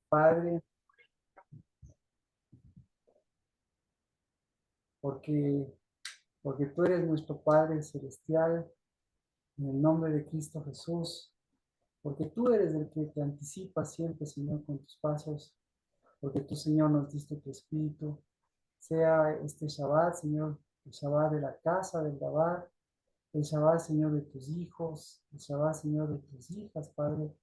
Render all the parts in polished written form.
Padre, porque, porque tú eres nuestro Padre celestial, en el nombre de Cristo Jesús, porque tú eres el que te anticipa siempre, Señor, con tus pasos, porque tú, Señor, nos diste tu Espíritu, sea este Shabbat, Señor, el Shabbat de la casa del Shabbat, el Shabbat, Señor, de tus hijos, el Shabbat, Señor, de tus hijas, Padre,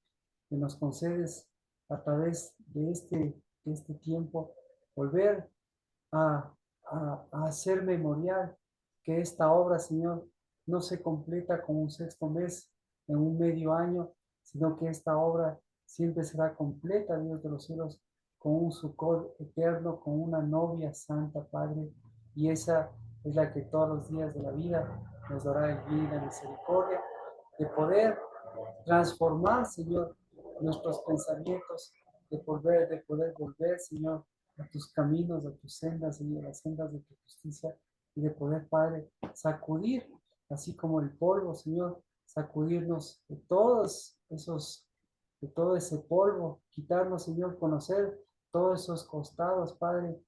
que nos concedes a través de este tiempo, volver a, a hacer memorial que esta obra, Señor, no se completa con un sexto mes, en un medio año, sino que esta obra siempre será completa, Dios de los cielos, con un Sukkot eterno, con una novia santa, Padre, y esa es la que todos los días de la vida nos dará el bien y la misericordia de poder transformar, Señor, nuestros pensamientos, de poder volver, Señor, a tus caminos, a tus sendas, Señor, a las sendas de tu justicia, y de poder, Padre, sacudir, así como el polvo, Señor, sacudirnos de todo ese polvo, quitarnos, Señor, conocer todos esos costados, Padre,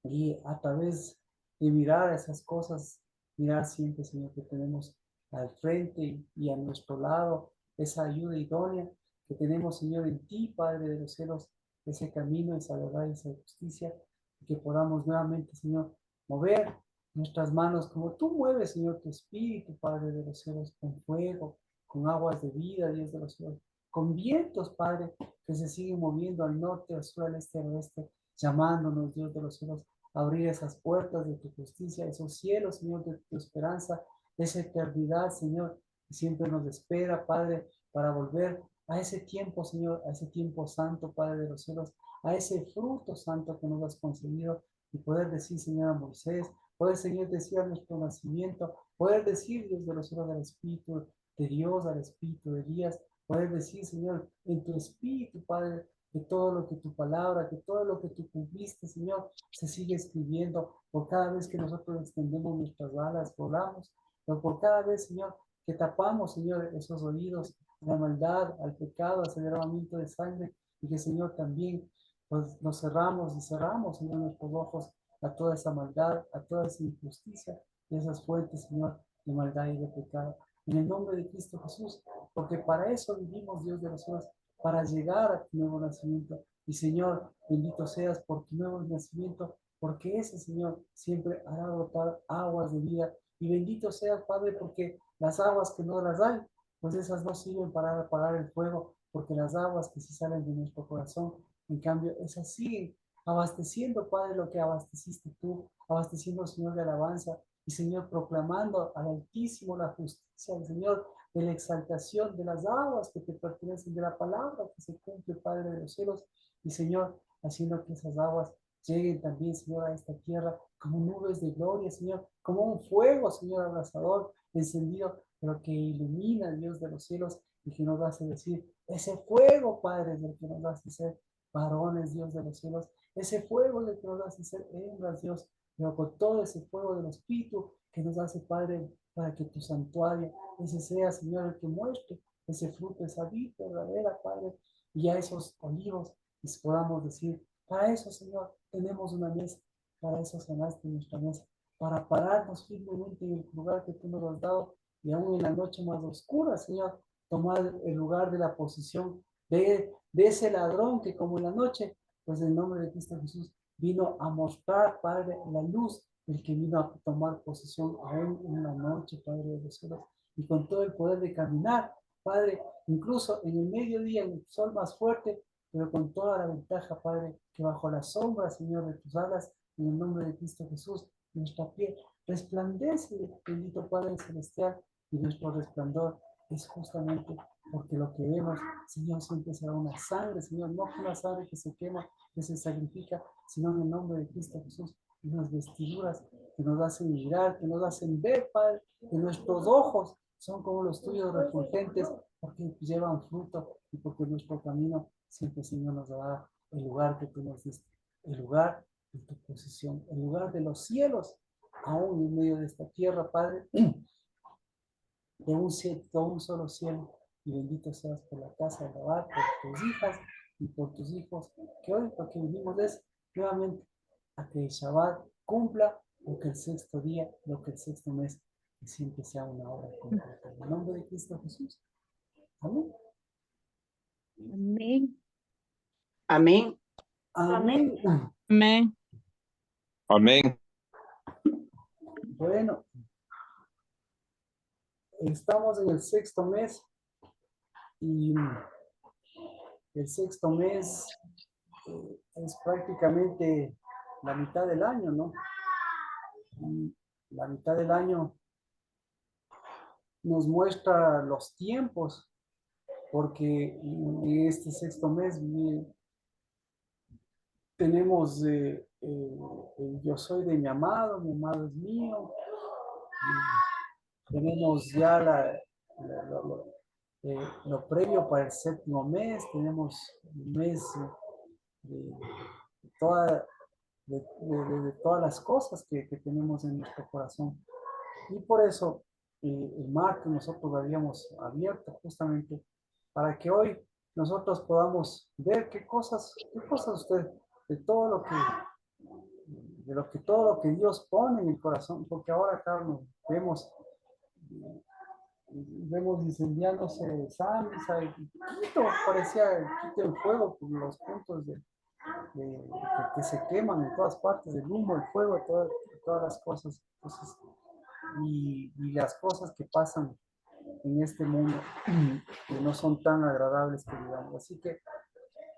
y a través de mirar esas cosas, mirar siempre, Señor, que tenemos al frente y a nuestro lado esa ayuda idónea que tenemos, Señor, en ti, Padre de los cielos, ese camino, esa verdad y esa justicia, y que podamos nuevamente, Señor, mover nuestras manos como tú mueves, Señor, tu espíritu, Padre de los cielos, con fuego, con aguas de vida, Dios de los cielos, con vientos, Padre, que se siguen moviendo al norte, al sur, al este, al oeste, llamándonos, Dios de los cielos, a abrir esas puertas de tu justicia, esos cielos, Señor, de tu esperanza, de esa eternidad, Señor, que siempre nos espera, Padre, para volver a ese tiempo, Señor, a ese tiempo santo, Padre de los cielos, a ese fruto santo que nos has concedido y poder decir, Señor, a Moisés, poder, Señor, decir a nuestro nacimiento, poder decir, Dios de los cielos, al Espíritu de Dios, al Espíritu de Elías, poder decir, Señor, en tu Espíritu, Padre, que todo lo que tu palabra, que todo lo que tú cumpliste, Señor, se sigue escribiendo por cada vez que nosotros extendemos nuestras alas, volamos, pero por cada vez, Señor, que tapamos, Señor, esos oídos a la maldad, al pecado, al derramamiento de sangre, y que, Señor, también pues, nos cerramos y cerramos, Señor, nuestros ojos a toda esa maldad, a toda esa injusticia y esas fuentes, Señor, de maldad y de pecado. En el nombre de Cristo Jesús, porque para eso vivimos, Dios de los cielos, para llegar a tu nuevo nacimiento. Y Señor, bendito seas por tu nuevo nacimiento, porque ese Señor siempre hará brotar aguas de vida. Y bendito seas, Padre, porque las aguas que no las hay, pues esas no sirven para apagar el fuego, porque las aguas que sí salen de nuestro corazón, en cambio, esas siguen abasteciendo, Padre, lo que abasteciste tú, abasteciendo, Señor, de alabanza, y Señor, proclamando al Altísimo la justicia del Señor, de la exaltación de las aguas que te pertenecen, de la palabra que se cumple, Padre de los cielos, y Señor, haciendo que esas aguas lleguen también, Señor, a esta tierra como nubes de gloria, Señor, como un fuego, Señor, abrasador, encendido, pero que ilumina, Dios de los cielos, y que nos hace decir, ese fuego, Padre, es el que nos hace ser varones, Dios de los cielos, ese fuego es el que nos hace ser hembras, Dios, pero con todo ese fuego del Espíritu que nos hace, Padre, para que tu santuario, ese sea, Señor, el que muestre ese fruto, esa vida verdadera, Padre, y a esos olivos les podamos decir, para eso, Señor, tenemos una mesa, para eso sanaste nuestra mesa, para pararnos firmemente en el lugar que tú nos has dado, y aún en la noche más oscura, Señor, tomar el lugar de la posición de ese ladrón que como en la noche, pues en nombre de Cristo Jesús, vino a mostrar, Padre, la luz, el que vino a tomar posesión aún en la noche, Padre de los cielos, y con todo el poder de caminar, Padre, incluso en el mediodía, en el sol más fuerte, pero con toda la ventaja, Padre, que bajo la sombra, Señor, de tus alas, en el nombre de Cristo Jesús, nuestra piel resplandece, bendito Padre celestial, y nuestro resplandor es justamente porque lo que vemos, Señor, siempre será una sangre, Señor, no una sangre que se quema, que se sacrifica, sino en el nombre de Cristo Jesús, unas vestiduras que nos hacen mirar, que nos hacen ver, Padre, que nuestros ojos son como los tuyos refulgentes, porque llevan fruto y porque nuestro camino siempre, Señor, nos dará el lugar que tú nos diste, el lugar de tu posición, el lugar de los cielos, aún en medio de esta tierra, Padre, de un solo cielo, y bendito seas por la casa de Labar, por tus hijas, y por tus hijos, que hoy lo que venimos es nuevamente a que el Shabbat cumpla lo que el sexto día, lo que el sexto mes, que siempre sea una hora completa. En el nombre de Cristo Jesús. Amén. Amén. Amén. Amén. Amén. Amén. Bueno, estamos en el sexto mes y el sexto mes es prácticamente la mitad del año, ¿no? Y la mitad del año nos muestra los tiempos, porque en este sexto mes tenemos el yo soy de mi amado es mío, y tenemos ya lo previo para el séptimo mes, tenemos un mes de, toda, de todas las cosas que tenemos en nuestro corazón. Y por eso el martes nosotros lo habíamos abierto justamente para que hoy nosotros podamos ver qué cosas usted, de todo lo que, todo lo que Dios pone en el corazón, porque ahora, Carlos, vemos incendiándose Samisa y Quito, parecía Quito el fuego por los puntos que se queman en todas partes, el humo, el fuego, todas las cosas. Entonces, y las cosas que pasan en este mundo que no son tan agradables que digamos. Así que,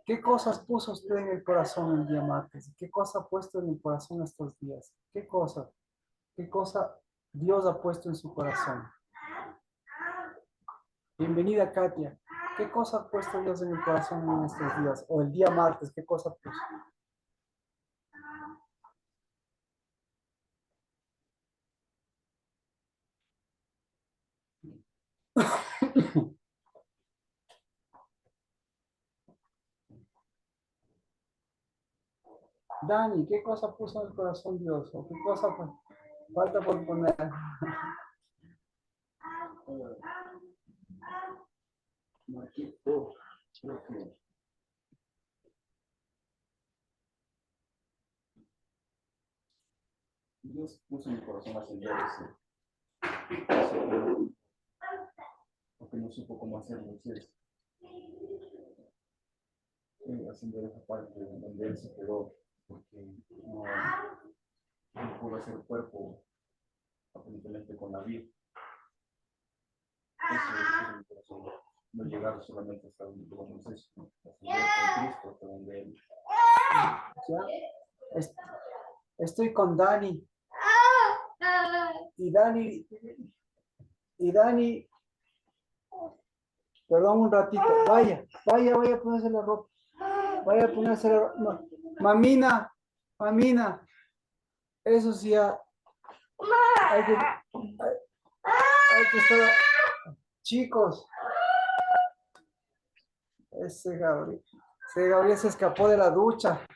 ¿qué cosas puso usted en el corazón el día martes? ¿Qué cosa ha puesto en el corazón estos días? ¿Qué cosa? ¿Qué cosa Dios ha puesto en su corazón? Bienvenida, Katia. ¿Qué cosa ha puesto Dios en el corazón en estos días? O el día martes, ¿qué cosa puso? Dani, ¿qué cosa puso en el corazón Dios? ¿O qué cosa falta por poner? Dios puso en mi corazón ascender ese, porque no supo cómo hacerlo, es ascender esa parte donde él se quedó, porque no pudo hacer cuerpo aparentemente con la vida. Eso es mi corazón, no llegar solamente hasta donde tuvo Moisés, ascender con Cristo hasta donde él. ¿Ya? Estoy con Dani. Y Dani, perdón un ratito, vaya a ponerse la ropa. Vaya a ponerse la ropa. Mamina, eso sí, hay que estar, chicos, ese Gabriel se escapó de la ducha.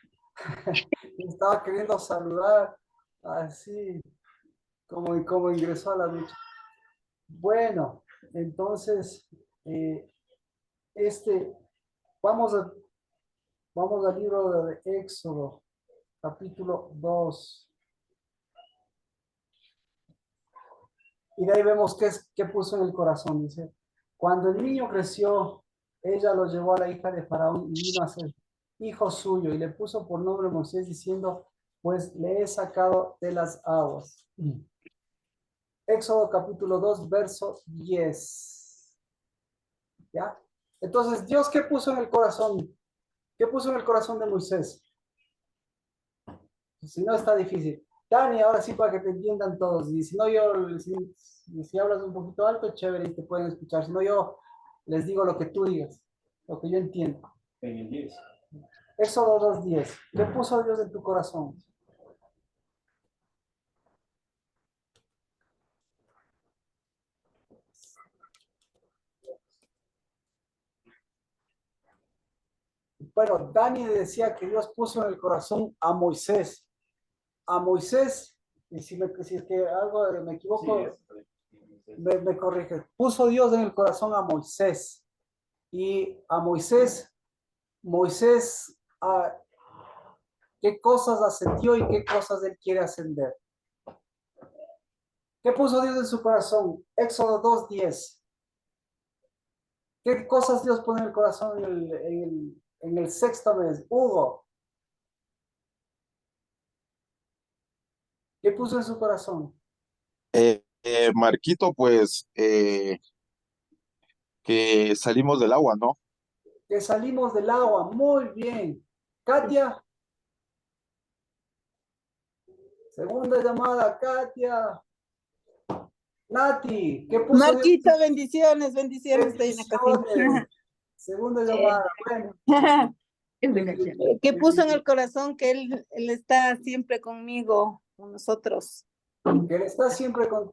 Estaba queriendo saludar, así como ingresó a la ducha. Bueno, entonces, vamos al libro de Éxodo, capítulo 2. Y de ahí vemos qué puso en el corazón. Dice, cuando el niño creció, ella lo llevó a la hija de Faraón y vino a ser hijo suyo y le puso por nombre Moisés diciendo, pues le he sacado de las aguas. Éxodo capítulo 2, verso 10. ¿Ya? Entonces, ¿Dios qué puso en el corazón? ¿Qué puso en el corazón de Moisés? Si no, está difícil. Dani, ahora sí para que te entiendan todos. Y si no, si hablas un poquito alto, chévere, y te pueden escuchar. Si no, yo les digo lo que tú digas, lo que yo entiendo. En el 10. Éxodo 2:10. ¿Qué puso Dios en tu corazón? Bueno, Dani decía que Dios puso en el corazón a Moisés. A Moisés, y si es que algo me equivoco, me corrige. Puso Dios en el corazón a Moisés. Y a Moisés Moisés, ¿qué cosas ascendió y qué cosas él quiere ascender? ¿Qué puso Dios en su corazón? Éxodo 2:10. ¿Qué cosas Dios pone en el corazón en el sexto mes? Hugo, ¿qué puso en su corazón? Marquito, pues que salimos del agua, ¿no? Que salimos del agua. Muy bien. Katia, segunda llamada, Katia. Nati, ¿qué puso Dios? Marquito, bendiciones, bendiciones, estoy en la Bendiciones. cocina. Segunda llamada. Bueno, ¿Qué puso en el corazón que él está siempre conmigo, con nosotros? que él está siempre con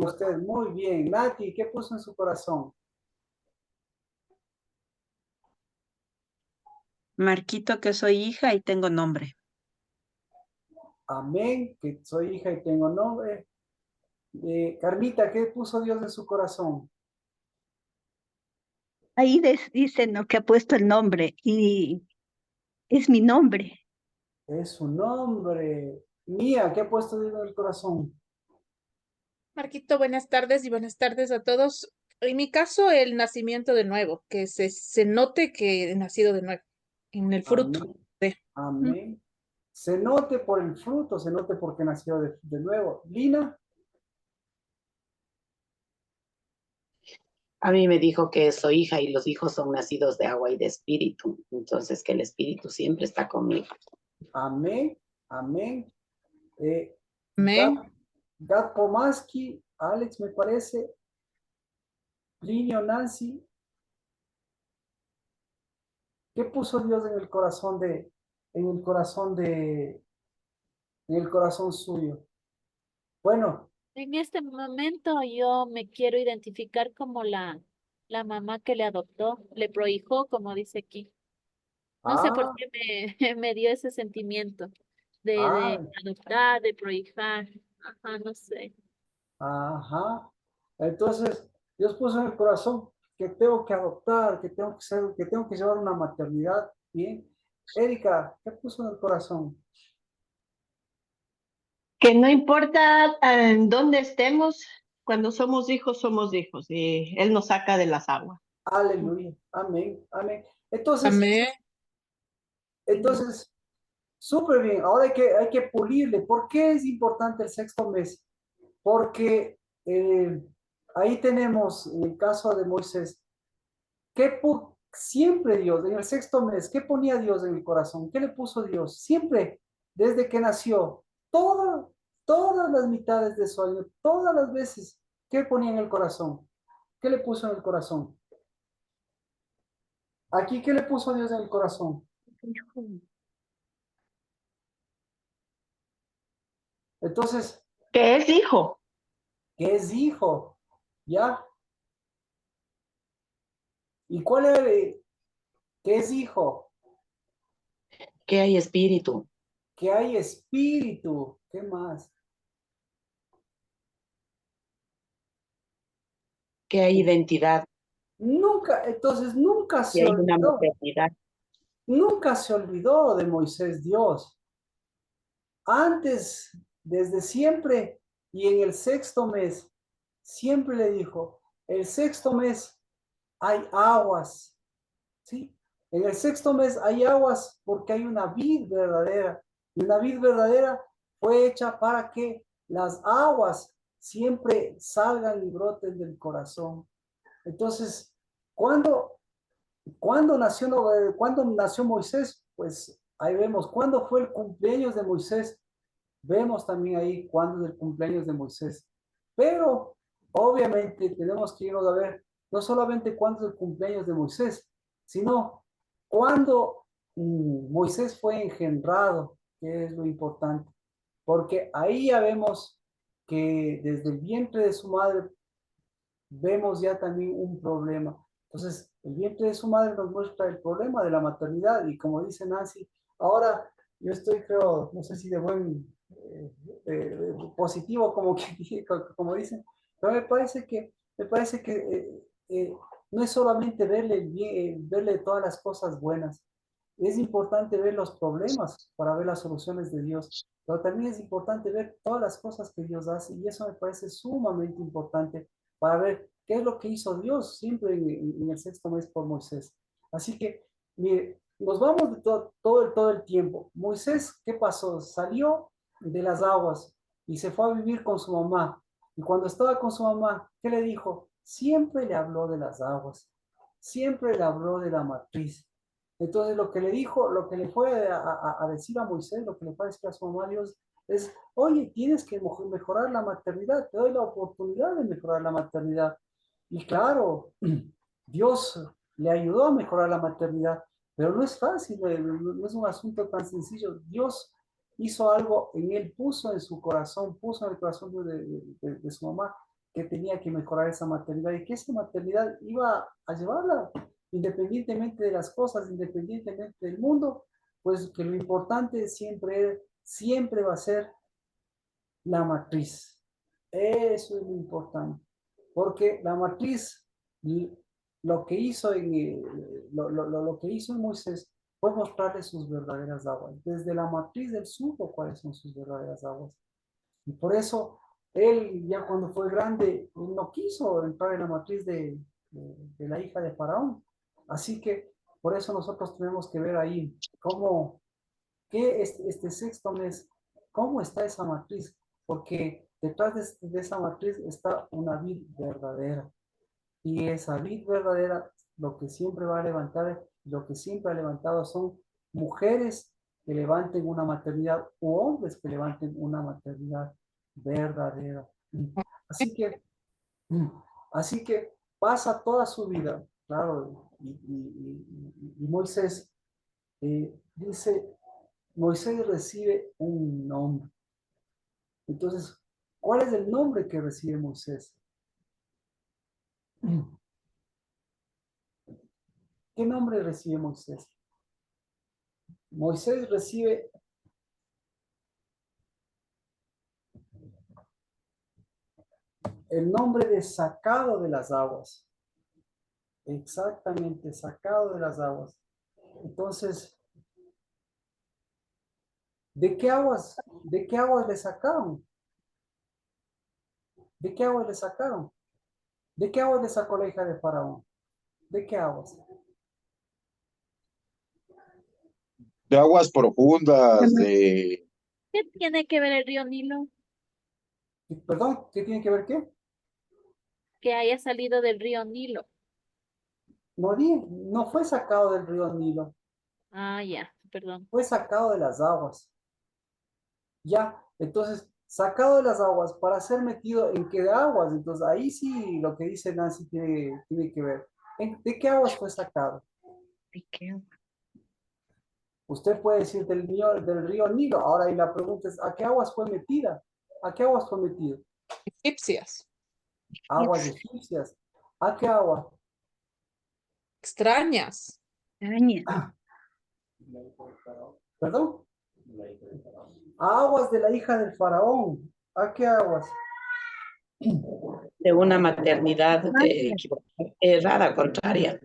usted. Muy bien. Nati, ¿qué puso en su corazón? Marquito, que soy hija y tengo nombre. Amén, que soy hija y tengo nombre. Carmita, ¿qué puso Dios en su corazón? Ahí dice, ¿no? Que ha puesto el nombre y es mi nombre. Es su nombre. Mía, ¿qué ha puesto Dios en el corazón? Marquito, buenas tardes y buenas tardes a todos. En mi caso, el nacimiento de nuevo, que se note que he nacido de nuevo, en el fruto. Amén. de- Amén. Se note por el fruto, se note porque nació de nuevo. Lina, A mí me dijo que soy hija y los hijos son nacidos de agua y de espíritu. Entonces, que el espíritu siempre está conmigo. amén, amén. Gad, Amén. Gad Pomaski, Alex, me parece. Linio, Nancy, ¿qué puso Dios en el corazón en el corazón suyo? Bueno, En este momento yo me quiero identificar como la mamá que le adoptó, le prohijó, como dice aquí. No sé por ah, qué me dio ese sentimiento ah, de adoptar, de prohijar. Ajá, no sé. ajá. Entonces, Dios puso en el corazón que tengo que adoptar, que tengo que llevar una maternidad. Bien. Erika, ¿qué puso en el corazón? Que no importa en dónde estemos, cuando somos hijos y Él nos saca de las aguas. Aleluya. Amén. Amén. Entonces, Amén. entonces, súper bien. Ahora hay que pulirle. ¿Por qué es importante el sexto mes? Porque ahí tenemos el caso de Moisés. Siempre Dios, en el sexto mes, ¿qué ponía Dios en el corazón? ¿Qué le puso Dios? Siempre, desde que nació, todas las mitades de su año, todas las veces, ¿qué ponía en el corazón? ¿Qué le puso en el corazón? Aquí, ¿qué le puso Dios en el corazón? Entonces, Que es hijo. ¿qué es hijo? ¿Ya? ¿Y cuál era? ¿Qué es hijo? Que hay espíritu, Que hay espíritu. ¿Qué más? que hay identidad, Nunca, entonces que hay una maternidad. nunca se olvidó de Moisés Dios. Antes, desde siempre, y en el sexto mes, siempre le dijo, el sexto mes hay aguas, ¿sí? En el sexto mes hay aguas porque hay una vid verdadera. Y una vid verdadera fue hecha para que las aguas siempre salgan y broten del corazón. Entonces, ¿cuándo, cuándo nació Moisés? Pues ahí vemos, ¿cuándo fue el cumpleaños de Moisés? Vemos también ahí cuándo es el cumpleaños de Moisés. Pero obviamente tenemos que irnos a ver no solamente cuándo es el cumpleaños de Moisés, sino cuándo Moisés fue engendrado, que es lo importante. Porque ahí ya vemos que desde el vientre de su madre vemos ya también un problema. Entonces, el vientre de su madre nos muestra el problema de la maternidad y como dice Nancy, ahora yo estoy, creo, no sé si de buen positivo, como, como dicen, pero me parece que no es solamente verle, verle todas las cosas buenas. Es importante ver los problemas para ver las soluciones de Dios, pero también es importante ver todas las cosas que Dios hace y eso me parece sumamente importante para ver qué es lo que hizo Dios siempre en el sexto mes por Moisés. Así que, mire, nos vamos de todo el tiempo. Moisés, ¿qué pasó? Salió de las aguas y se fue a vivir con su mamá. Y cuando estaba con su mamá, ¿qué le dijo? Siempre le habló de las aguas, siempre le habló de la matriz. Entonces lo que le dijo, lo que le fue a decir a Moisés, lo que le fue a decir a su mamá Dios, es, oye, tienes que mejorar la maternidad, te doy la oportunidad de mejorar la maternidad. Y claro, Dios le ayudó a mejorar la maternidad, pero no es fácil, no es un asunto tan sencillo. Dios hizo algo en él, puso en su corazón, puso en el corazón de su mamá que tenía que mejorar esa maternidad y que esa maternidad iba a llevarla independientemente de las cosas, independientemente del mundo, pues que lo importante siempre va a ser la matriz. Eso es lo importante, porque la matriz, lo que hizo lo que hizo en Moisés fue mostrarle sus verdaderas aguas. Desde la matriz del supo cuáles son sus verdaderas aguas. Y por eso él ya cuando fue grande, él no quiso entrar en la matriz de la hija de Faraón. Así que por eso nosotros tenemos que ver ahí cómo, qué es este sexto mes, cómo está esa matriz, porque detrás de esa matriz está una vid verdadera. Y esa vid verdadera, lo que siempre va a levantar, lo que siempre ha levantado son mujeres que levanten una maternidad u hombres que levanten una maternidad verdadera. Así que, así que pasa toda su vida, claro, y Moisés dice, Moisés recibe un nombre. Entonces, ¿cuál es el nombre que recibe Moisés? ¿Qué nombre recibe Moisés? Moisés recibe el nombre de sacado de las aguas. Exactamente, sacado de las aguas. Entonces, ¿de qué aguas le sacaron? ¿De qué aguas le sacaron? ¿De qué aguas le sacó la hija de Faraón? ¿De qué aguas? De aguas profundas, de... ¿Qué tiene que ver el río Nilo? Perdón, ¿qué tiene que ver qué? Que haya salido del río Nilo. No fue sacado del río Nilo, Ah, ya, perdón. fue sacado de las aguas. Ya, entonces, sacado de las aguas para ser metido en qué aguas. Entonces, ahí sí lo que dice Nancy tiene que ver. ¿De qué aguas fue sacado? ¿De qué? Usted puede decir del río Nilo. Ahora, y la pregunta es, ¿a qué aguas fue metida? ¿A qué aguas fue metido? Egipcias, Aguas egipcias. ¿A qué agua? extrañas. ¿Perdón? A aguas de la hija del faraón. ¿A qué aguas? De una maternidad errada, contraria.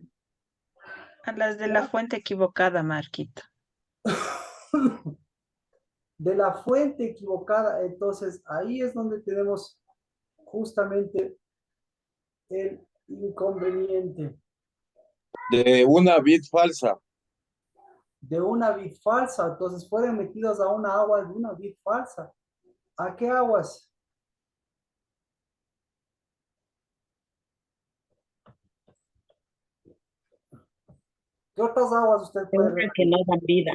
A las de la fuente equivocada, Marquito. De la fuente equivocada. Entonces, ahí es donde tenemos justamente el inconveniente. De una vid falsa. De una vid falsa. Entonces, fueron metidos a una agua de una vid falsa. ¿A qué aguas? ¿Qué otras aguas usted puede ver? Que no dan vida,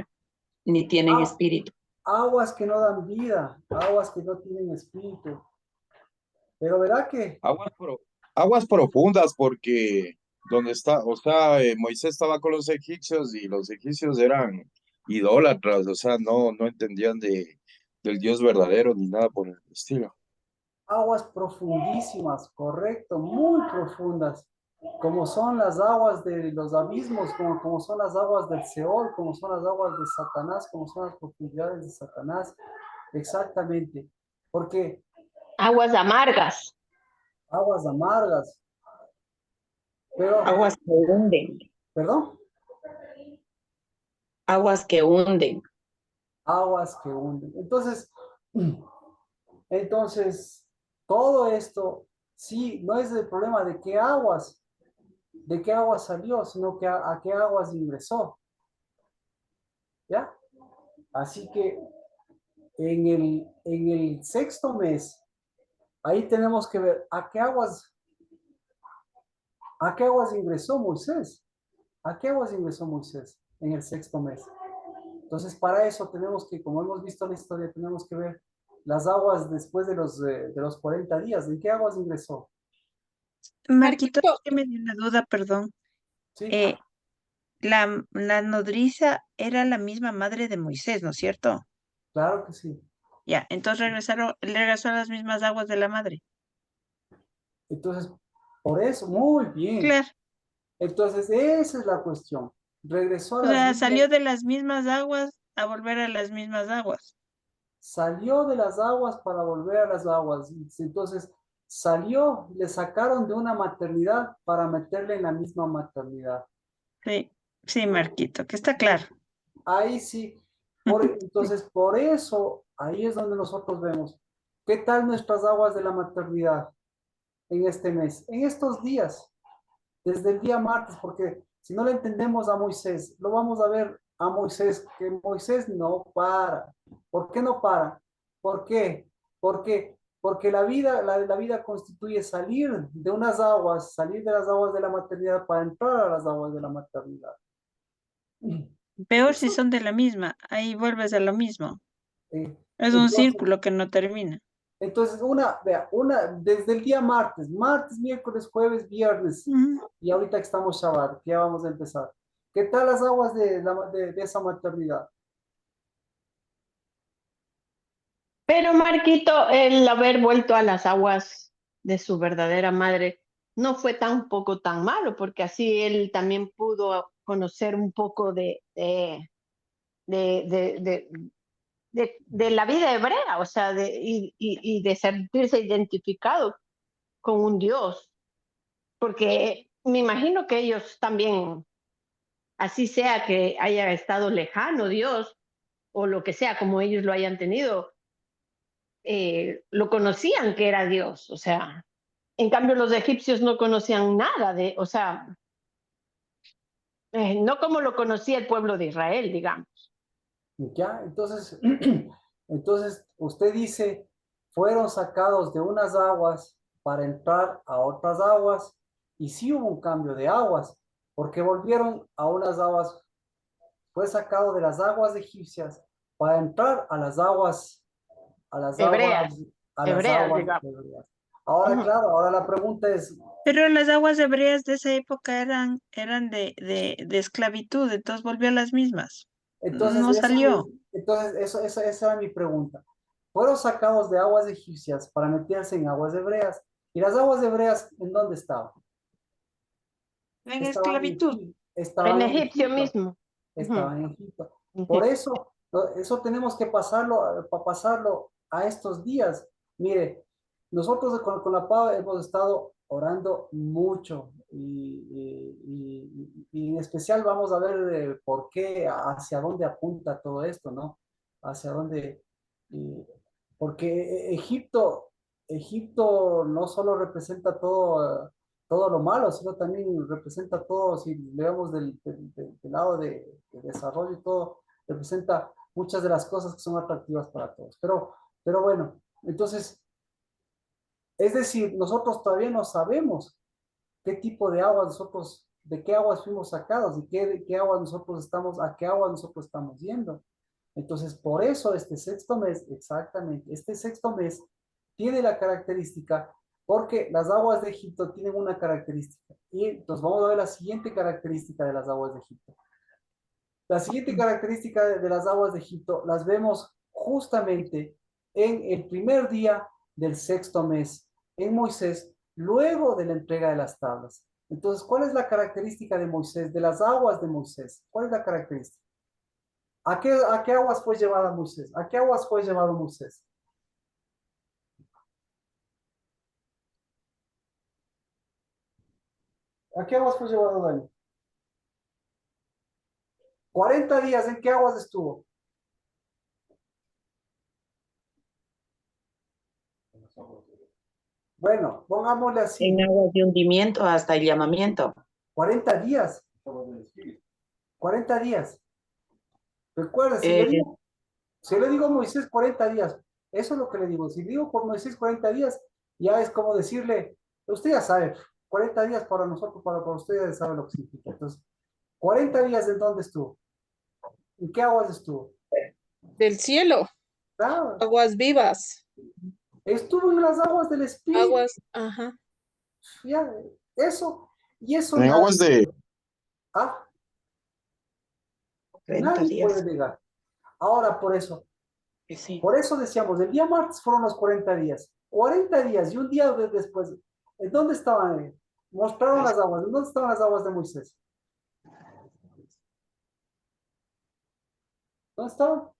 ni tienen Ah, espíritu. aguas que no dan vida, aguas que no tienen espíritu. Pero verá que Aguas profundas porque donde está, o sea, Moisés estaba con los egipcios y los egipcios eran idólatras, o sea, no entendían del Dios verdadero ni nada por el estilo. aguas profundísimas, correcto, muy profundas, como son las aguas de los abismos, como son las aguas del Seol, como son las aguas de Satanás, como son las profundidades de Satanás, exactamente, porque Aguas amargas. aguas amargas, Pero, Aguas que hunden, perdón, aguas que hunden. aguas que hunden. Entonces, todo esto, sí, no es el problema de qué aguas salió, sino que a qué aguas ingresó, ¿ya? Así que en el sexto mes, ahí tenemos que ver a qué aguas ingresó Moisés, a qué aguas ingresó Moisés en el sexto mes. Entonces, para eso tenemos que, como hemos visto en la historia, tenemos que ver las aguas después de los 40 días. ¿En qué aguas ingresó? Marquito, Marquito, que me dio una duda, perdón. Sí, Eh, la nodriza era la misma madre de Moisés, ¿no es cierto? claro que sí. Ya, entonces regresó a las mismas aguas de la madre. Entonces, por eso, muy bien. Claro, Entonces, esa es la cuestión. Regresó a o las sea, mismas, salió de las mismas aguas a volver a las mismas aguas. salió de las aguas para volver a las aguas. Entonces, salió, le sacaron de una maternidad para meterle en la misma maternidad. Sí, sí, Marquito, que está claro. Ahí sí. Entonces, por eso, ahí es donde nosotros vemos. ¿Qué tal nuestras aguas de la maternidad en este mes? En estos días, desde el día martes, porque si no le entendemos a Moisés, lo vamos a ver a Moisés, que Moisés no para. ¿Por qué no para? ¿Por qué? Porque la vida constituye salir de unas aguas, salir de las aguas de la maternidad para entrar a las aguas de la maternidad. Peor si Eso, son de la misma, ahí vuelves a lo mismo. eh, Es un entonces, círculo que no termina. entonces, desde el día martes, miércoles, jueves, viernes, Ujú. y ahorita que estamos Shabbat, que ya vamos a empezar. ¿Qué tal las aguas de esa maternidad? Pero Marquito, el haber vuelto a las aguas de su verdadera madre no fue tampoco tan malo, porque así él también pudo conocer un poco de, de, de, de la vida hebrea, o sea, y de sentirse identificado con un Dios, porque me imagino que ellos también, así sea que haya estado lejano Dios o lo que sea, como ellos lo hayan tenido, lo conocían que era Dios, o sea, en cambio los egipcios no conocían nada de, o sea, no como lo conocía el pueblo de Israel, digamos. ¿Ya? Entonces, entonces usted dice, fueron sacados de unas aguas para entrar a otras aguas, y sí hubo un cambio de aguas, porque volvieron a unas aguas, fue sacado de las aguas egipcias para entrar a las Hebreas, aguas, a las hebreas, aguas digamos. hebreas. Ahora, Ujú. claro, ahora la pregunta es, Pero las aguas hebreas de esa época eran de esclavitud, entonces volvió a las mismas. entonces No eso es, salió. entonces esa era mi pregunta. Fueron sacados de aguas egipcias para meterse en aguas hebreas. ¿Y las aguas hebreas en dónde estaban? En Estaban en esclavitud. En estaban en Egipcio Egipto. mismo. Ujú. Estaban en Egipto. Por Ujú. eso, eso tenemos que pasarlo, para pasarlo a estos días. Mire, nosotros con la PAV hemos estado orando mucho y en especial vamos a ver por qué, hacia dónde apunta todo esto, ¿no? Hacia dónde, y- porque Egipto no solo representa todo lo malo, sino también representa todo, si le vemos del lado de desarrollo y todo, representa muchas de las cosas que son atractivas para todos. Pero bueno, entonces, es decir, nosotros todavía no sabemos qué tipo de aguas nosotros, de qué aguas fuimos sacados, de qué aguas nosotros estamos, a qué aguas nosotros estamos yendo. Entonces, por eso este sexto mes, exactamente, este sexto mes tiene la característica, porque las aguas de Egipto tienen una característica. Y entonces vamos a ver la siguiente característica de las aguas de Egipto. La siguiente característica de las aguas de Egipto las vemos justamente en el primer día del sexto mes, en Moisés, luego de la entrega de las tablas. Entonces, ¿cuál es la característica de Moisés, de las aguas de Moisés? ¿Cuál es la característica? A qué aguas fue llevado Moisés? ¿A qué aguas fue llevado Moisés? ¿A qué aguas fue llevado Dani? 40 días, ¿en qué aguas estuvo? Bueno, pongámosle así, En aguas de hundimiento hasta el llamamiento. 40 días, 40 días. Recuerda, Eh, si le digo a Moisés 40 días, eso es lo que le digo. Si digo por Moisés 40 días, ya es como decirle, usted ya sabe, 40 días para nosotros, para usted ya sabe lo que significa. Entonces, 40 días, ¿en dónde estuvo? ¿En qué aguas estuvo? Del cielo, Claro, aguas vivas, estuvo en las aguas del Espíritu. aguas, ajá. Ya, eso, y eso En aguas de, ah, 30 nadie días. puede negar. Ahora, Sí. por eso decíamos, el día martes fueron los 40 días. 40 días y un día después, ¿en dónde estaban? Mostraron las aguas. ¿En dónde estaban las aguas de Moisés? ¿Dónde estaban?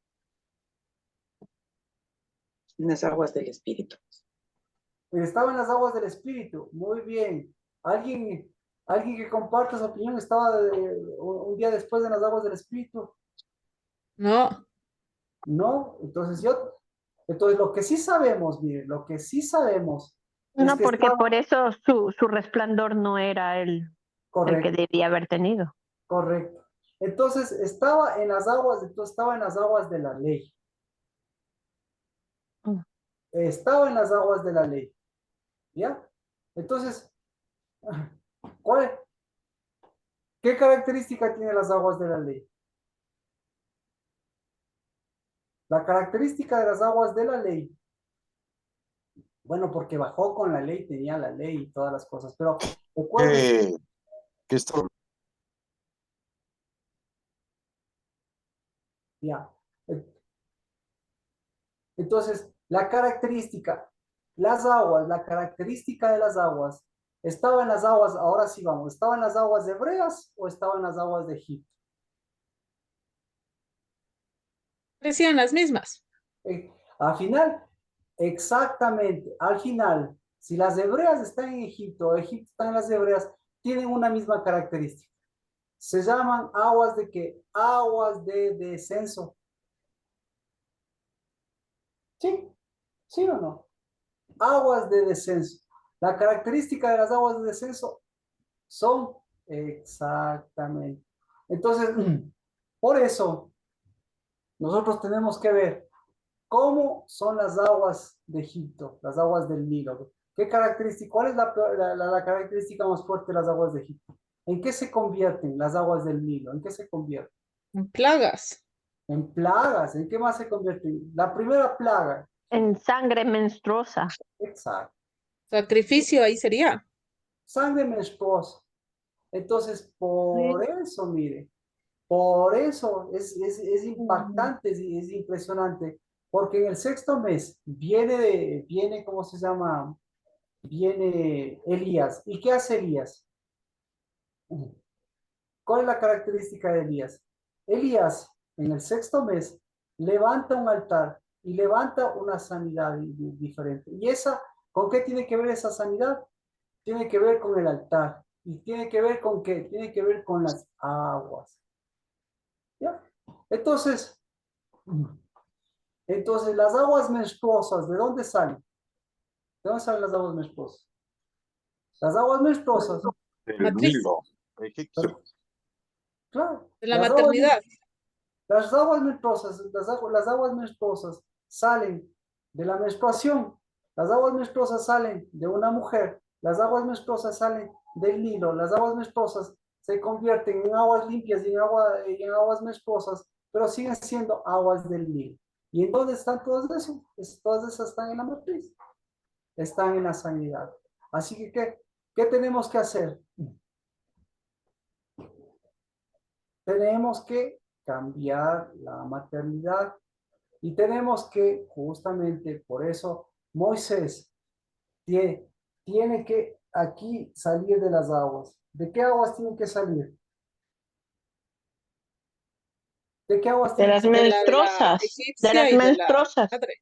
En las aguas del Espíritu. Estaban las aguas del Espíritu. Muy bien. ¿Alguien que comparte su opinión estaba un día después de las aguas del Espíritu? No, No. Entonces lo que sí sabemos, miren, lo que sí sabemos es No, que porque estaba por eso su resplandor no era el que correcto. debía haber tenido. Correcto. Entonces estaba en las aguas, entonces estaba en las aguas de la ley. Mm. Estaba en las aguas de la ley. ¿Ya? Entonces, ¿cuál, ¿qué característica tiene las aguas de la ley? La característica de las aguas de la ley, bueno, porque bajó con la ley, tenía la ley y todas las cosas, pero recuerden, que esto, ya. Entonces, la característica, la característica de las aguas, ¿estaba en las aguas, ahora sí vamos, estaba en las aguas hebreas o estaba en las aguas de Egipto? parecían las mismas. Al final, exactamente, al final, si las hebreas están en Egipto, Egipto está en las hebreas, tienen una misma característica. Se llaman aguas de qué? Aguas de descenso. ¿Sí? ¿Sí o no? Aguas de descenso. La característica de las aguas de descenso son exactamente. Entonces, por eso, nosotros tenemos que ver cómo son las aguas de Egipto, las aguas del Nilo. ¿Qué característica? ¿Cuál es la característica más fuerte de las aguas de Egipto? ¿En qué se convierten las aguas del Nilo? ¿En qué se convierten? En plagas. En plagas. ¿En qué más se convierten? La primera plaga. En sangre menstruosa. Exacto. Sacrificio ahí sería. Sangre menstruosa. Entonces, por Sí. eso, mire, por eso es impactante, es impresionante, porque en el sexto mes viene, ¿cómo se llama? Viene Elías. ¿Y qué hace Elías? ¿Cuál es la característica de Elías? Elías, en el sexto mes, levanta un altar y levanta una sanidad diferente. ¿Y esa, con qué tiene que ver esa sanidad? Tiene que ver con el altar. ¿Y tiene que ver con qué? Tiene que ver con las aguas. ¿Ya? Entonces, las aguas menstruosas, ¿de dónde salen? ¿De dónde salen las aguas menstruosas? Las aguas menstruosas, del Matriz Nilo, egipcio. claro, de la maternidad. las aguas menstruosas, las aguas menstruosas salen de la menstruación. Las aguas menstruosas salen de una mujer. Las aguas menstruosas salen del Nilo. Las aguas menstruosas se convierten en aguas limpias y en aguas menstruosas, pero siguen siendo aguas del Nilo. ¿Y en dónde están todas esas? Todas esas están en la matriz. Están en la sanidad. Así que, ¿qué tenemos que hacer? Tenemos que cambiar la maternidad y tenemos que, justamente por eso, Moisés tiene que aquí salir de las aguas. ¿De qué aguas tiene que salir? ¿De qué aguas De tiene que las salir? De la menstruosas. De egipcia las y de la menstruosas. madre.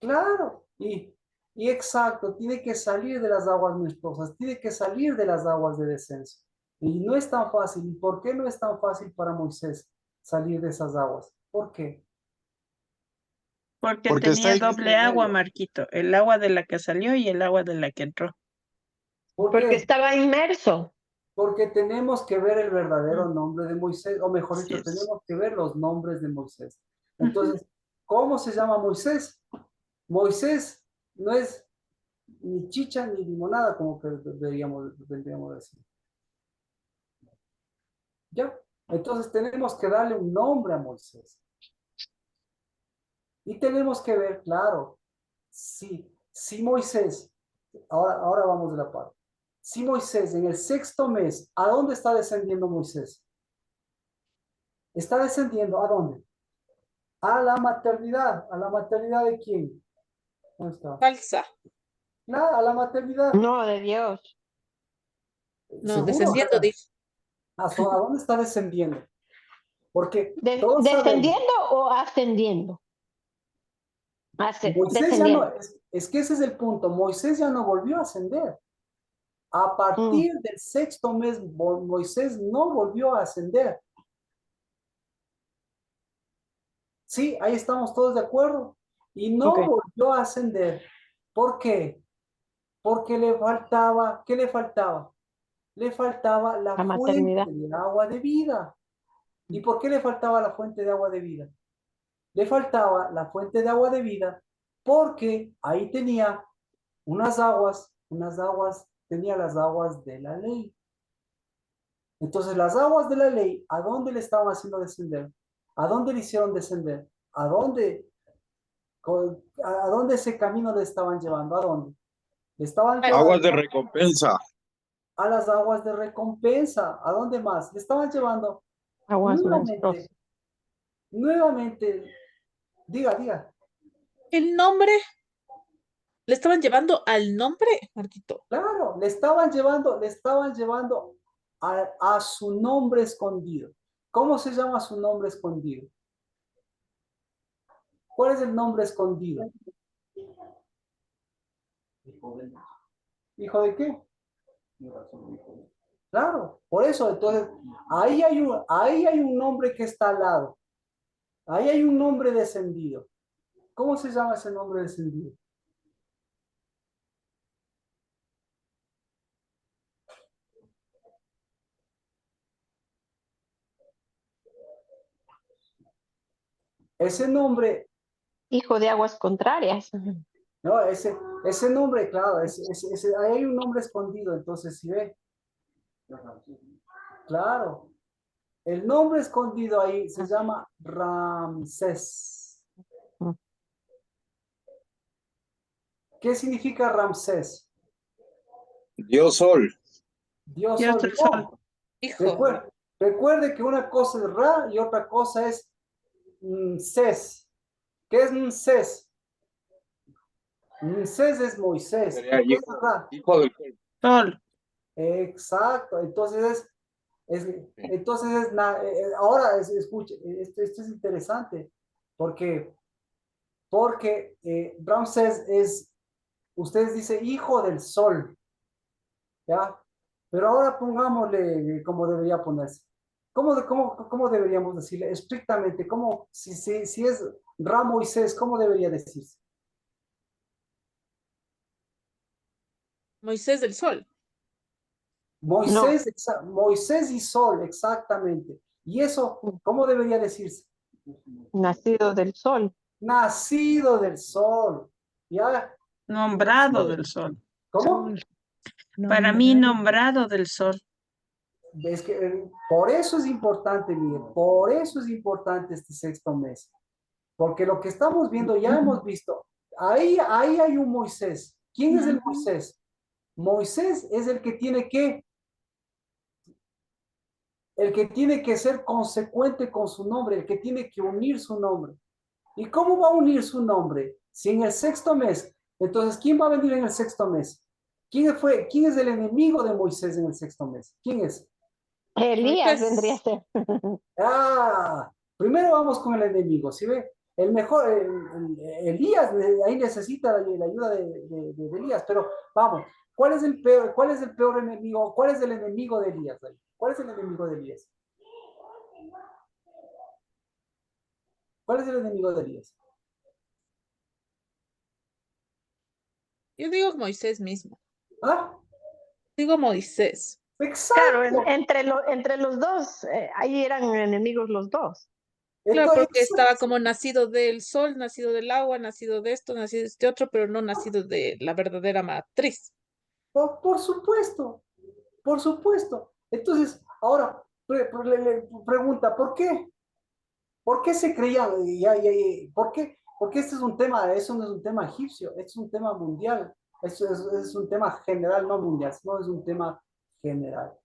Claro. ¿Y Y exacto, tiene que salir de las aguas menstruosas, tiene que salir de las aguas de descenso. Y no es tan fácil. ¿Y por qué no es tan fácil para Moisés salir de esas aguas? ¿Por qué? Porque Porque está tenía en doble agua, medio. Marquito, el agua de la que salió y el agua de la que entró. ¿Por Porque qué? estaba inmerso. Porque tenemos que ver el verdadero nombre de Moisés, o mejor Así dicho, es. tenemos que ver los nombres de Moisés. Ujú. Entonces, ¿cómo se llama Moisés? Moisés no es ni chicha ni limonada, como que vendríamos decir. ¿Ya? Entonces tenemos que darle un nombre a Moisés. Y tenemos que ver, claro, si Moisés, ahora vamos de la parte. Si Moisés en el 6º mes, ¿a dónde está descendiendo Moisés? Está descendiendo, ¿a dónde? A la maternidad. ¿A la maternidad de quién? ¿Dónde está? Falsa. Nada, a la maternidad. No, de Dios. No, ¿Seguro? descendiendo, dice. ¿A dónde está descendiendo? Porque todos sabemos, ¿Descendiendo o ascendiendo? Moisés ya no, Descendiendo. es que ese es el punto, Moisés ya no volvió a ascender. A partir del 6º mes, Moisés no volvió a ascender. Sí, ahí estamos todos de acuerdo. Y no Ok. volvió a ascender. ¿Por qué? Porque le faltaba, ¿qué le faltaba? Le faltaba la La fuente maternidad. de agua de vida. ¿Y por qué le faltaba la fuente de agua de vida? Le faltaba la fuente de agua de vida porque ahí tenía unas aguas, tenía las aguas de la ley. Entonces las aguas de la ley, ¿a dónde le estaban haciendo descender? ¿A dónde le hicieron descender? ¿A dónde? ¿A dónde ese camino le estaban llevando? ¿A dónde? Le estaban Aguas de llevando recompensa. a las aguas de recompensa. ¿A dónde más? Le estaban llevando Aguas menstruosas. nuevamente, diga. El nombre, le estaban llevando al nombre, Marquito. Claro, le estaban llevando a su nombre escondido. ¿Cómo se llama su nombre escondido? ¿Cuál es el nombre escondido? ¿Hijo de qué? Claro, por eso, entonces, ahí hay un nombre que está al lado. Ahí hay un nombre descendido. ¿Cómo se llama ese nombre descendido? Ese nombre, Hijo de aguas contrarias. no, ese nombre, claro, ahí hay un nombre escondido, entonces, si ve, claro, el nombre escondido ahí se llama Ramsés. ¿Qué significa Ramsés? Dios Sol. Dios Dios del sol. sol. Hijo. Recuerde que una cosa es Ra y otra cosa es Ses. ¿Qué es Ses? Ses es Moisés. Sería ¿Qué es Ra? hijo del sol. Sol. Exacto. Entonces ahora escuche, esto es interesante porque Ramsés ustedes dicen hijo del sol, ¿ya? Pero ahora pongámosle como debería ponerse. ¿Cómo deberíamos decirle estrictamente? Si es Ra Moisés, ¿cómo debería decirse? Moisés del Sol. Moisés, Moisés y sol, exactamente. ¿Y eso cómo debería decirse? Nacido del sol. Nacido del sol. ¿Ya? Nombrado del sol. ¿Cómo? Para mí, nombrado del sol. Es que por eso es importante, Miguel, por eso es importante este 6º mes. Porque lo que estamos viendo, ya hemos visto, ahí hay un Moisés. ¿Quién es el Moisés? Moisés es el que tiene que ser consecuente con su nombre, el que tiene que unir su nombre. ¿Y cómo va a unir su nombre? Si en el 6º mes, entonces, ¿quién va a venir en el 6º mes? ¿Quién es el enemigo de Moisés en el 6º mes? ¿Quién es? Elías vendría a ser. Primero vamos con el enemigo, ¿sí ve? el mejor, Elías, ahí necesita la ayuda de Elías, pero vamos, cuál es el peor enemigo? ¿Cuál es el enemigo de Elías ahí? ¿Cuál es el enemigo de Elías? ¿Cuál es el enemigo de Elías? Yo digo Moisés mismo. ¿Ah? Digo Moisés. Claro, Exacto. entre los dos, ahí eran enemigos los dos. Claro, porque Entonces, estaba como nacido del sol, nacido del agua, nacido de esto, nacido de este otro, pero no nacido de la verdadera matriz. por supuesto, por supuesto. Entonces, ahora le pregunta, ¿por qué? ¿Por qué se creía? ¿Por qué? Porque este es un tema, eso no es un tema egipcio, este es un tema mundial, es un tema general, no mundial, no es un tema general.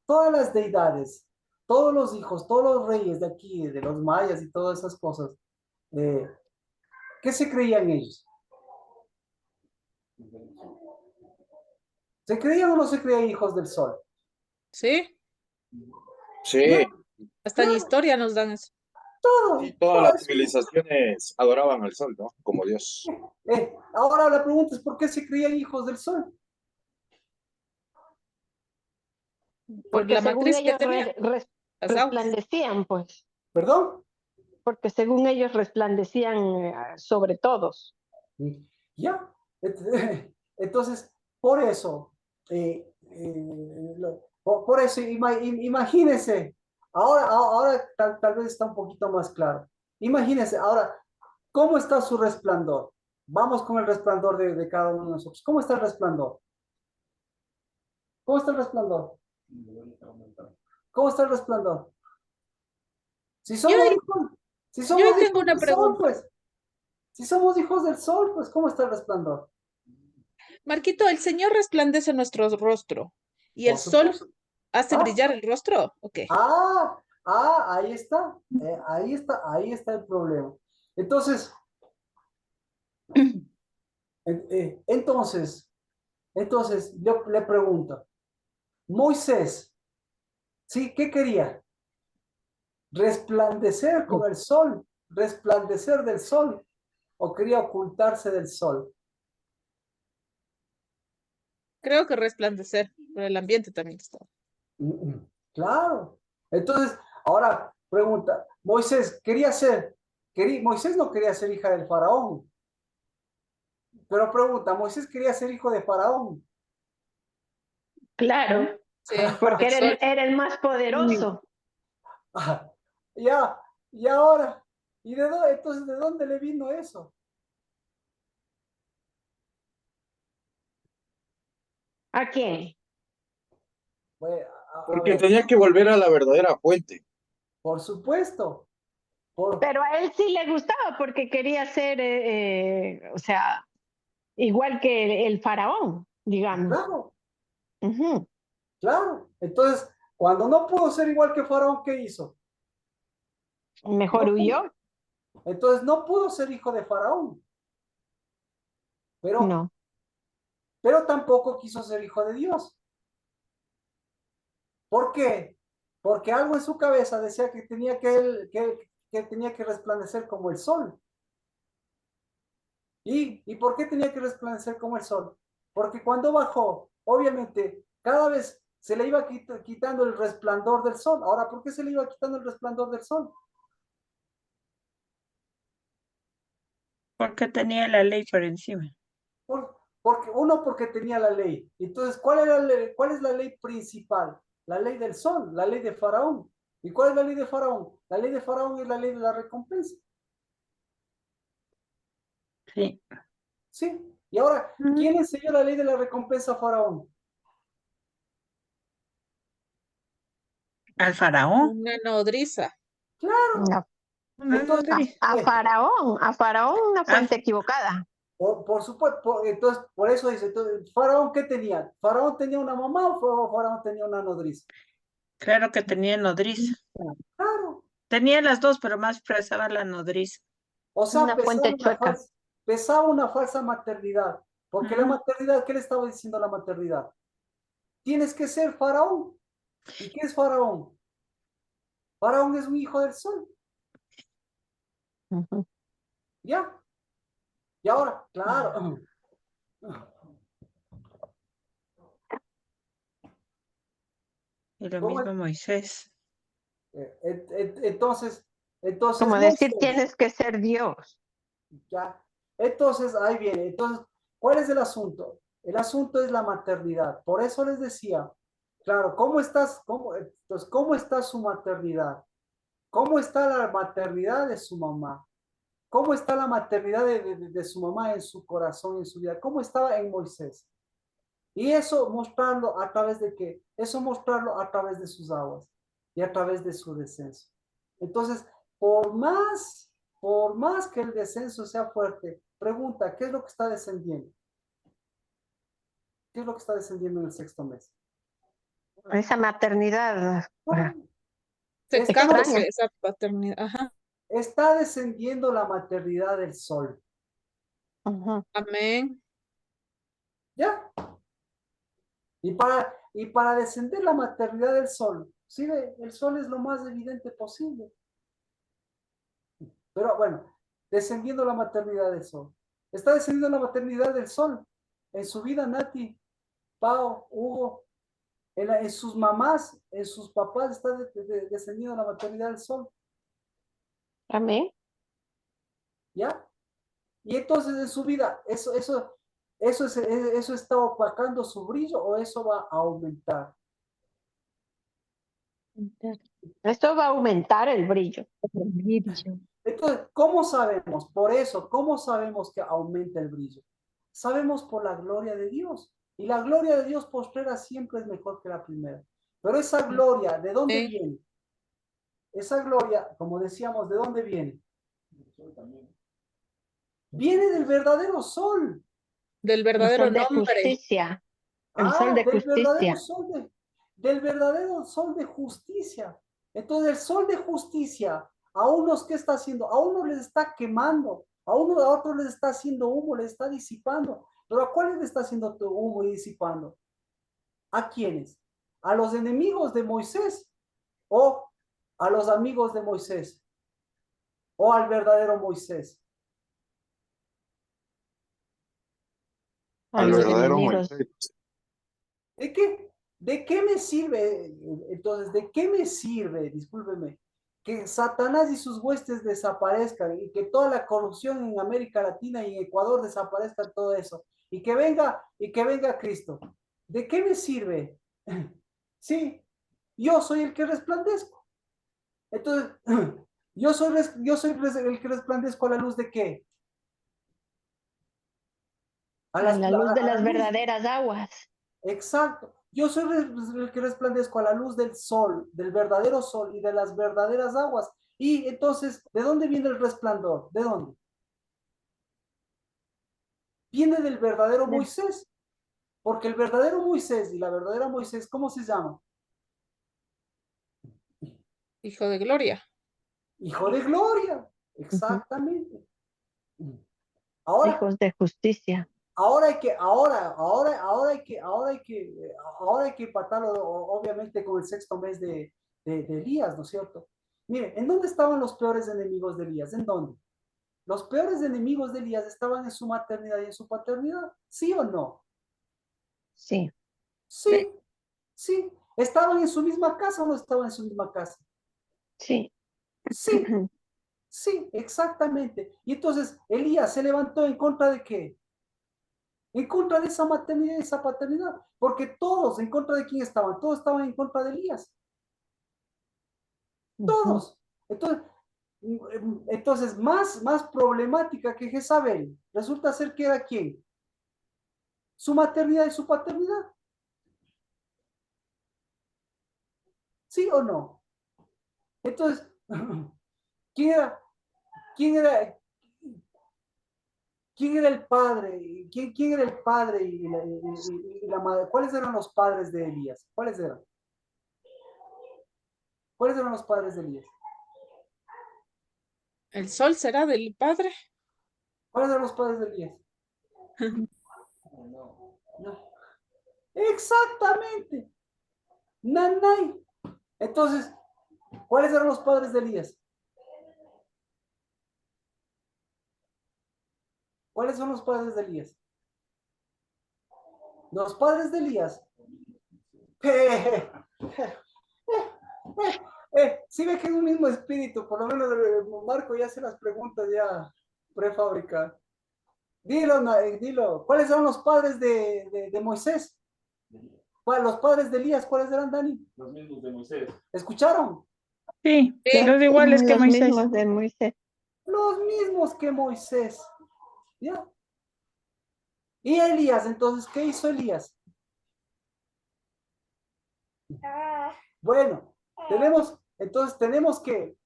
Todas las deidades, todos los hijos, todos los reyes de aquí, de los mayas y todas esas cosas, eh, ¿qué se creían ellos? ¿Se creían o no se creían hijos del sol? ¿Sí? Sí, Hasta en Claro, historia nos dan eso. sí, todo, todas todo las eso. civilizaciones adoraban al sol, ¿no? Como Dios. Ahora la pregunta es, ¿por qué se creían hijos del sol? Por Porque la según matriz que ellos tenía, las aguas. resplandecían, pues, ¿Perdón? porque según ellos resplandecían sobre todos. Ya. Entonces, por eso, por eso, imagínense, ahora tal vez está un poquito más claro. Imagínense, ahora, ¿cómo está su resplandor? Vamos con el resplandor de cada uno de nosotros. ¿Cómo está el resplandor? ¿Cómo está el resplandor? ¿Cómo está el resplandor? Si Yo, somos ahí- hijos, si yo ahí somos tengo hijos una del sol, pregunta. pues, si somos hijos del sol, pues, ¿cómo está el resplandor? Marquito, ¿el Señor resplandece nuestro rostro y el Por sol supuesto. hace Ah, brillar el rostro? Ok. ahí está. Ahí está el problema. Entonces, entonces, yo le pregunto, Moisés, ¿sí? ¿Qué quería? ¿Resplandecer con el sol? ¿Resplandecer del sol? ¿O quería ocultarse del sol? Creo que resplandecer, pero el ambiente también está. Claro. Entonces, ahora pregunta, Moisés, Moisés no quería ser hija del faraón, pero pregunta, Moisés quería ser hijo de faraón. Claro, Sí, porque del sol. era el más poderoso. Ah, ya, y ahora, entonces, ¿de dónde le vino eso? ¿A quién? Bueno, a Porque ver, tenía que volver a la verdadera fuente. por supuesto, Pero a él sí le gustaba porque quería ser, o sea, igual que el faraón, digamos. claro, Ujú. claro. Entonces, cuando no pudo ser igual que faraón, ¿qué hizo? Mejor No pudo. huyó. Entonces, no pudo ser hijo de faraón, pero, No, pero tampoco quiso ser hijo de Dios. ¿Por qué? Porque algo en su cabeza decía que tenía que resplandecer como el sol. ¿Y por qué tenía que resplandecer como el sol? Porque cuando bajó, obviamente, cada vez se le iba quitando el resplandor del sol. Ahora, ¿por qué se le iba quitando el resplandor del sol? porque tenía la ley por encima. Porque tenía la ley. Entonces, ¿cuál es la ley principal? La ley del sol, la ley de Faraón. ¿Y cuál es la ley de Faraón? La ley de Faraón es la ley de la recompensa. Sí. ¿Sí? Y ahora, ¿quién enseñó la ley de la recompensa a Faraón? Al faraón. Una nodriza. Claro. no. Una Entonces, nodriza. A Faraón una Ah, fuente equivocada. por supuesto, entonces, por eso dice, entonces, ¿Faraón qué tenía? ¿Faraón tenía una mamá o Faraón tenía una nodriza? claro que tenía nodriza. Claro. Tenía las dos, pero más pesaba la nodriza. O sea, Una fuente chueca. pesaba una falsa maternidad. Porque la Ujú. maternidad, ¿qué le estaba diciendo la maternidad? Tienes que ser faraón. ¿Y qué es faraón? Faraón es un hijo del sol. Ujú. ¿Ya? Y ahora, claro. Y lo ¿Cómo es? mismo Moisés. Entonces, Como decir, Moisés, tienes que ser Dios. ya. Entonces, ahí viene. Entonces, ¿cuál es el asunto? El asunto es la maternidad. Por eso les decía, claro, ¿cómo estás? Entonces, ¿cómo está su maternidad? ¿Cómo está la maternidad de su mamá? ¿Cómo está la maternidad de su mamá en su corazón, en su vida? ¿Cómo estaba en Moisés? Y eso mostrarlo a través de qué? Eso mostrarlo a través de sus aguas y a través de su descenso. Entonces, por más que el descenso sea fuerte, pregunta, ¿qué es lo que está descendiendo? ¿Qué es lo que está descendiendo en el sexto mes? Esa maternidad Se Está, escapa esa paternidad. Ajá. está descendiendo la maternidad del sol. Amén. ¿Ya? Y para descender la maternidad del sol, ¿sí ve? El sol es lo más evidente posible. Pero bueno, descendiendo la maternidad del sol. Está descendiendo la maternidad del sol en su vida, Nati, Pau, Hugo, en sus mamás, en sus papás, está descendiendo la maternidad del sol. Amén. ¿Ya? Y entonces en su vida, ¿eso está opacando su brillo o eso va a aumentar? Esto va a aumentar el brillo. Entonces, ¿cómo sabemos? Por eso, ¿cómo sabemos que aumenta el brillo? Sabemos por la gloria de Dios. Y la gloria de Dios postrera siempre es mejor que la primera. Pero esa gloria, ¿de dónde viene? Esa gloria, como decíamos, ¿de dónde viene? Viene del verdadero sol. Del El verdadero sol de nombre. justicia. El sol de Del verdadero justicia. sol del verdadero sol de justicia. Entonces, el sol de justicia, a unos, ¿qué está haciendo? A unos les está quemando, a otros les está haciendo humo, les está disipando. Pero ¿a cuáles les está haciendo humo y disipando? ¿A quiénes? ¿A los enemigos de Moisés o a los amigos de Moisés o al verdadero Moisés? A Al los verdadero enemigos. Moisés. ¿De qué me sirve? Entonces, ¿de qué me sirve? Discúlpeme, que Satanás y sus huestes desaparezcan y que toda la corrupción en América Latina y en Ecuador desaparezca todo eso y que venga Cristo. ¿De qué me sirve? Sí, yo soy el que resplandezco. Entonces, yo soy el que resplandezco a la luz de qué? A la luz de A la las luz. verdaderas aguas. Exacto. Yo soy el que resplandezco a la luz del sol, del verdadero sol y de las verdaderas aguas. Y entonces, ¿de dónde viene el resplandor? ¿De dónde? Viene del verdadero Moisés. Porque el verdadero Moisés y la verdadera Moisés, ¿cómo se llama? Hijo de gloria. Hijo de gloria. Exactamente. Ahora, Hijos de justicia. ahora hay que empatarlo, obviamente, con el sexto mes de Elías, ¿no es cierto? Mire, ¿en dónde estaban los peores enemigos de Elías? ¿En dónde? Los peores enemigos de Elías estaban en su maternidad y en su paternidad, ¿sí o no? Sí. Sí, sí. ¿Estaban en su misma casa o no estaban en su misma casa? Sí. Sí, sí, exactamente. Y entonces Elías se levantó en contra de qué? En contra de esa maternidad y esa paternidad, porque todos en contra de quién estaban, todos estaban en contra de Elías, todos. Entonces más problemática que Jezabel, resulta ser que era quién, su maternidad y su paternidad. ¿Sí o no? Entonces, ¿quién era, quién era, quién era el padre? ¿Quién era el padre y la madre? ¿Cuáles eran los padres de Elías? ¿Cuáles eran? ¿Cuáles eran los padres de Elías? ¿El sol será del Padre? ¿Cuáles eran los padres de Elías? No. Exactamente. Nanay. Entonces, ¿cuáles eran los padres de Elías? ¿Cuáles son los padres de Elías? Los padres de Elías. Sí ve que es un mismo espíritu, por lo menos Marco ya hace las preguntas ya prefabricadas. Dilo, dilo. ¿Cuáles eran los padres de Moisés? Los padres de Elías, ¿cuáles eran, Dani? Los mismos de Moisés. ¿Escucharon? Sí, Sí. los iguales que Los Moisés. mismos de Moisés. Los mismos que Moisés. ¿Ya? Y Elías, entonces, ¿qué hizo Elías? Bueno, entonces tenemos que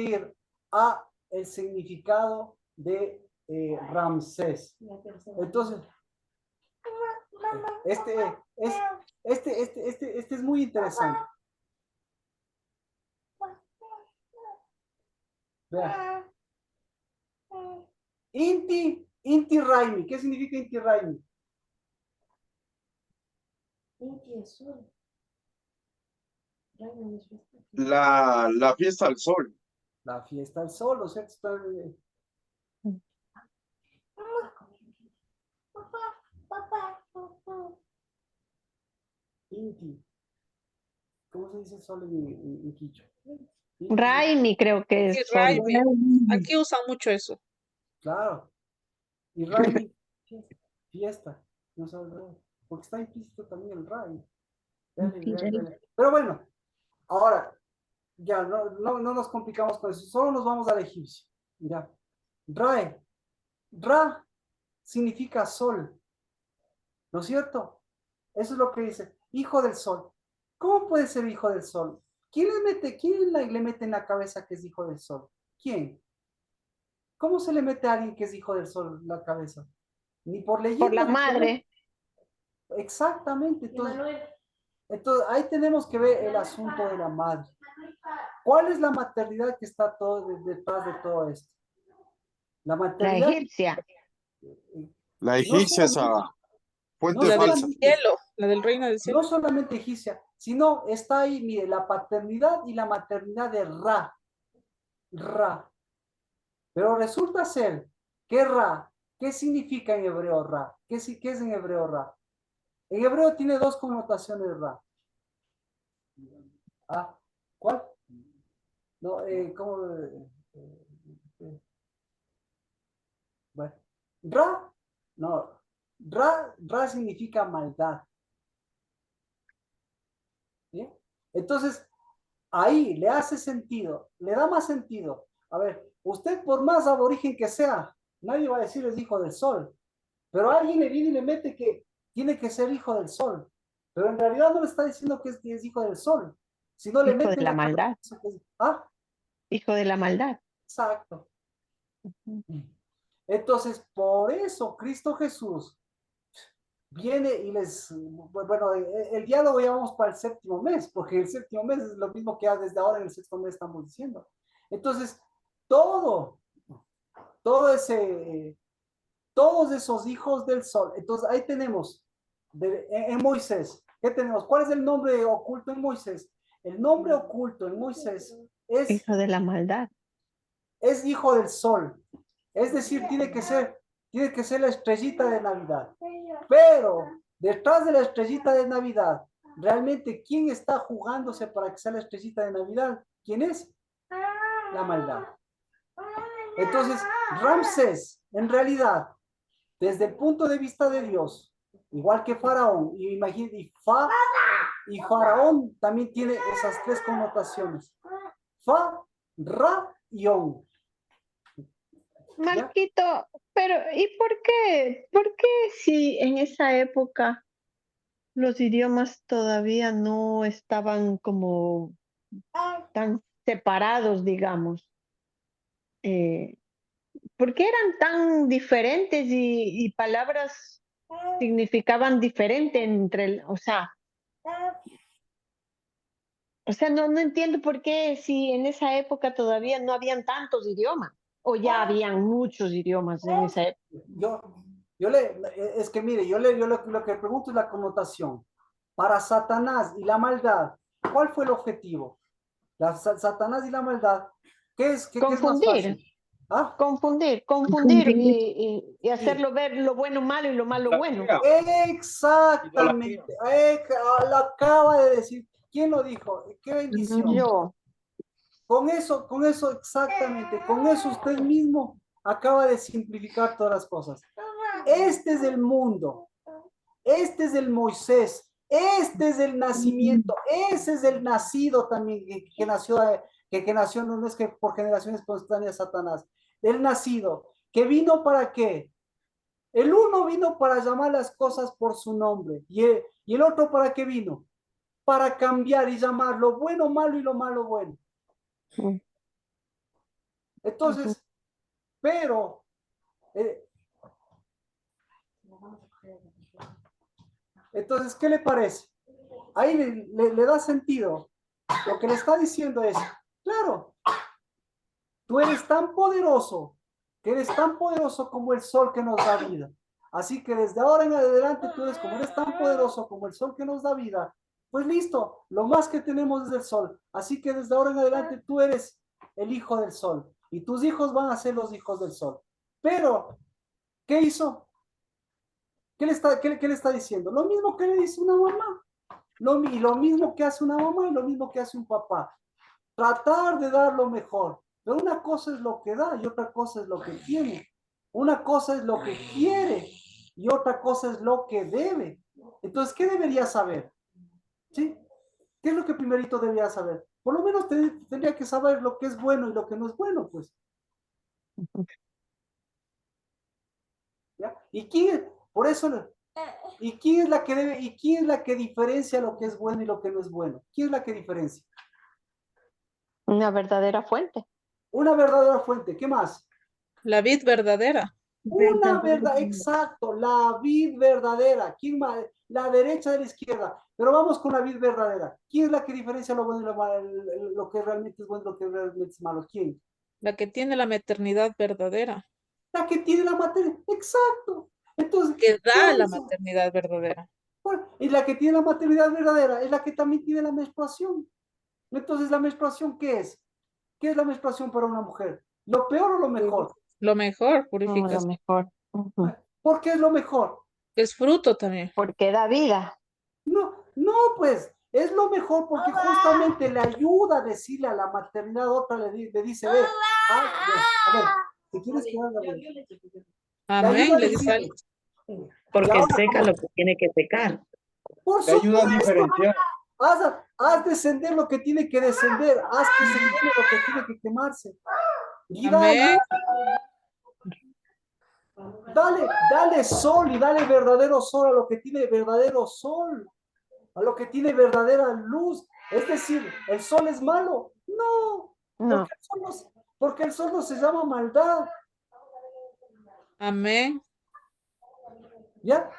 ir a el significado de Ramsés. Entonces, este es muy interesante. Vea. Inti Raimi. ¿Qué significa Inti Raimi? La fiesta al sol. La fiesta del sol, o sea, está... Inti. ¿Cómo se dice sol en quicho? Raimi creo que Sí, es sol. Raimi. Aquí usan mucho eso. Claro. Y Raimi, fiesta. No sabe, porque está implícito también el Raimi. Pero bueno, ahora, ya, no nos complicamos con eso, solo nos vamos al egipcio. Mira, Ra significa sol, ¿no es cierto? Eso es lo que dice, hijo del sol. ¿Cómo puede ser hijo del sol? ¿Quién le mete en la cabeza que es hijo del sol? ¿Quién? ¿Cómo se le mete a alguien que es hijo del sol en la cabeza? Ni por leyenda. Por la madre. Exactamente. Entonces, ahí tenemos que ver el asunto de la madre. ¿Cuál es la maternidad que está detrás de todo esto? La La maternidad. egipcia. La egipcia, esa fuente La del falsa. cielo, la del reino del cielo. No solamente egipcia, sino está ahí, mire, la paternidad y la maternidad de Ra. Pero resulta ser que Ra, ¿qué significa en hebreo Ra? ¿Qué es en hebreo Ra? En hebreo tiene dos connotaciones Ra. Ah, ¿cuál? No, ¿cómo? Bueno, Ra, no, Ra significa maldad. ¿Sí? Entonces, ahí le hace sentido, le da más sentido. A ver, usted por más aborigen que sea, nadie va a decir es hijo del sol, pero alguien le viene y le mete que tiene que ser hijo del sol, pero en realidad no le está diciendo que es hijo del sol, sino le Hijo mete de la maldad. Ah, Hijo de la maldad. exacto. Entonces, por eso Cristo Jesús viene y bueno, el diálogo ya vamos para el séptimo mes, porque el séptimo mes es lo mismo que ya desde ahora en el sexto mes estamos diciendo. Entonces, todos esos hijos del sol, entonces ahí tenemos, en Moisés, ¿qué tenemos? ¿Cuál es el nombre oculto en Moisés? El nombre oculto en Moisés es Hijo de la maldad. es hijo del sol. Es decir, tiene que ser la estrellita de Navidad. Pero detrás de la estrellita de Navidad, realmente, ¿quién está jugándose para que sea la estrellita de Navidad? ¿Quién es? La maldad. Entonces, Ramsés, en realidad, desde el punto de vista de Dios, igual que Faraón, y Faraón también tiene esas tres connotaciones. Fa, Ra y On. Marquito, pero ¿y por qué? ¿Por qué si en esa época los idiomas todavía no estaban como tan separados, digamos? ¿Por qué eran tan diferentes y palabras significaban diferente o sea, no entiendo por qué si en esa época todavía no habían tantos idiomas o ya habían muchos idiomas en esa época. Es que mire, yo lo que pregunto es la connotación. Para Satanás y la maldad, ¿cuál fue el objetivo? Satanás y la maldad, ¿qué es más Confundir. fácil? ¿Ah? Confundir Confundir. y hacerlo ver lo bueno malo y lo malo bueno. Exactamente. Lo acaba de decir. ¿Quién lo dijo? Qué bendición. Yo. Con eso exactamente, con eso usted mismo acaba de simplificar todas las cosas. Este es el mundo, este es el Moisés, este es el nacimiento, ese es el nacido también, que nació, que nació, no es que por generación espontánea Satanás, el nacido, que vino para qué. El uno vino para llamar las cosas por su nombre, y el otro para qué vino, para cambiar y llamar lo bueno malo y lo malo bueno. Entonces, pero entonces, ¿qué le parece? Ahí le da sentido. Lo que le está diciendo es, claro, tú eres tan poderoso, que eres tan poderoso como el sol que nos da vida. Así que desde ahora en adelante tú eres como eres tan poderoso como el sol que nos da vida. Pues listo, lo más que tenemos es el sol. Así que desde ahora en adelante tú eres el hijo del sol. Y tus hijos van a ser los hijos del sol. Pero, ¿qué hizo? ¿Qué le está diciendo? Lo mismo que le dice una mamá. Y lo mismo que hace una mamá y lo mismo que hace un papá. Tratar de dar lo mejor. Pero una cosa es lo que da y otra cosa es lo que tiene. Una cosa es lo que quiere y otra cosa es lo que debe. Entonces, ¿qué debería saber? ¿Sí? ¿Qué es lo que primerito debería saber? Por lo menos tendría que saber lo que es bueno y lo que no es bueno, pues. ¿Ya? ¿Y quién? Por eso, ¿y quién es la que debe, y quién es la que diferencia lo que es bueno y lo que no es bueno? ¿Quién es la que diferencia? Una verdadera fuente. Una verdadera fuente. ¿Qué más? La vid verdadera. Una verdad, exacto, la vid verdadera. ¿Quién más? La derecha de la izquierda. Pero vamos con la vid verdadera. ¿Quién es la que diferencia lo bueno y lo malo, lo que realmente es bueno y lo que realmente es malo? ¿Quién? La que tiene la maternidad verdadera. La que tiene la materia. Exacto. Entonces, Que da por la eso, maternidad verdadera. y la que tiene la maternidad verdadera es la que también tiene la menstruación. Entonces, ¿la menstruación qué es? ¿Qué es la menstruación para una mujer? ¿Lo peor o lo mejor? Lo mejor, Lo purificación. mejor. ¿Por qué es lo mejor? Es fruto también. Porque da vida. No, no, pues es lo mejor porque justamente le ayuda a decirle a la maternidad, otra le dice, ve, a ver, si quieres que haga, ve. Le Amén, ayuda a le dice decirle. algo. Y Porque ahora, seca lo que tiene que secar. por Le ayuda a supuesto, diferenciar. haz descender lo que tiene que descender, haz que se queme lo que tiene que quemarse. Y Amén. dale sol y dale verdadero sol a lo que tiene verdadero sol, a lo que tiene verdadera luz. Es decir, ¿el sol es malo? No, No. porque el sol no se llama maldad. Amén. ¿Ya?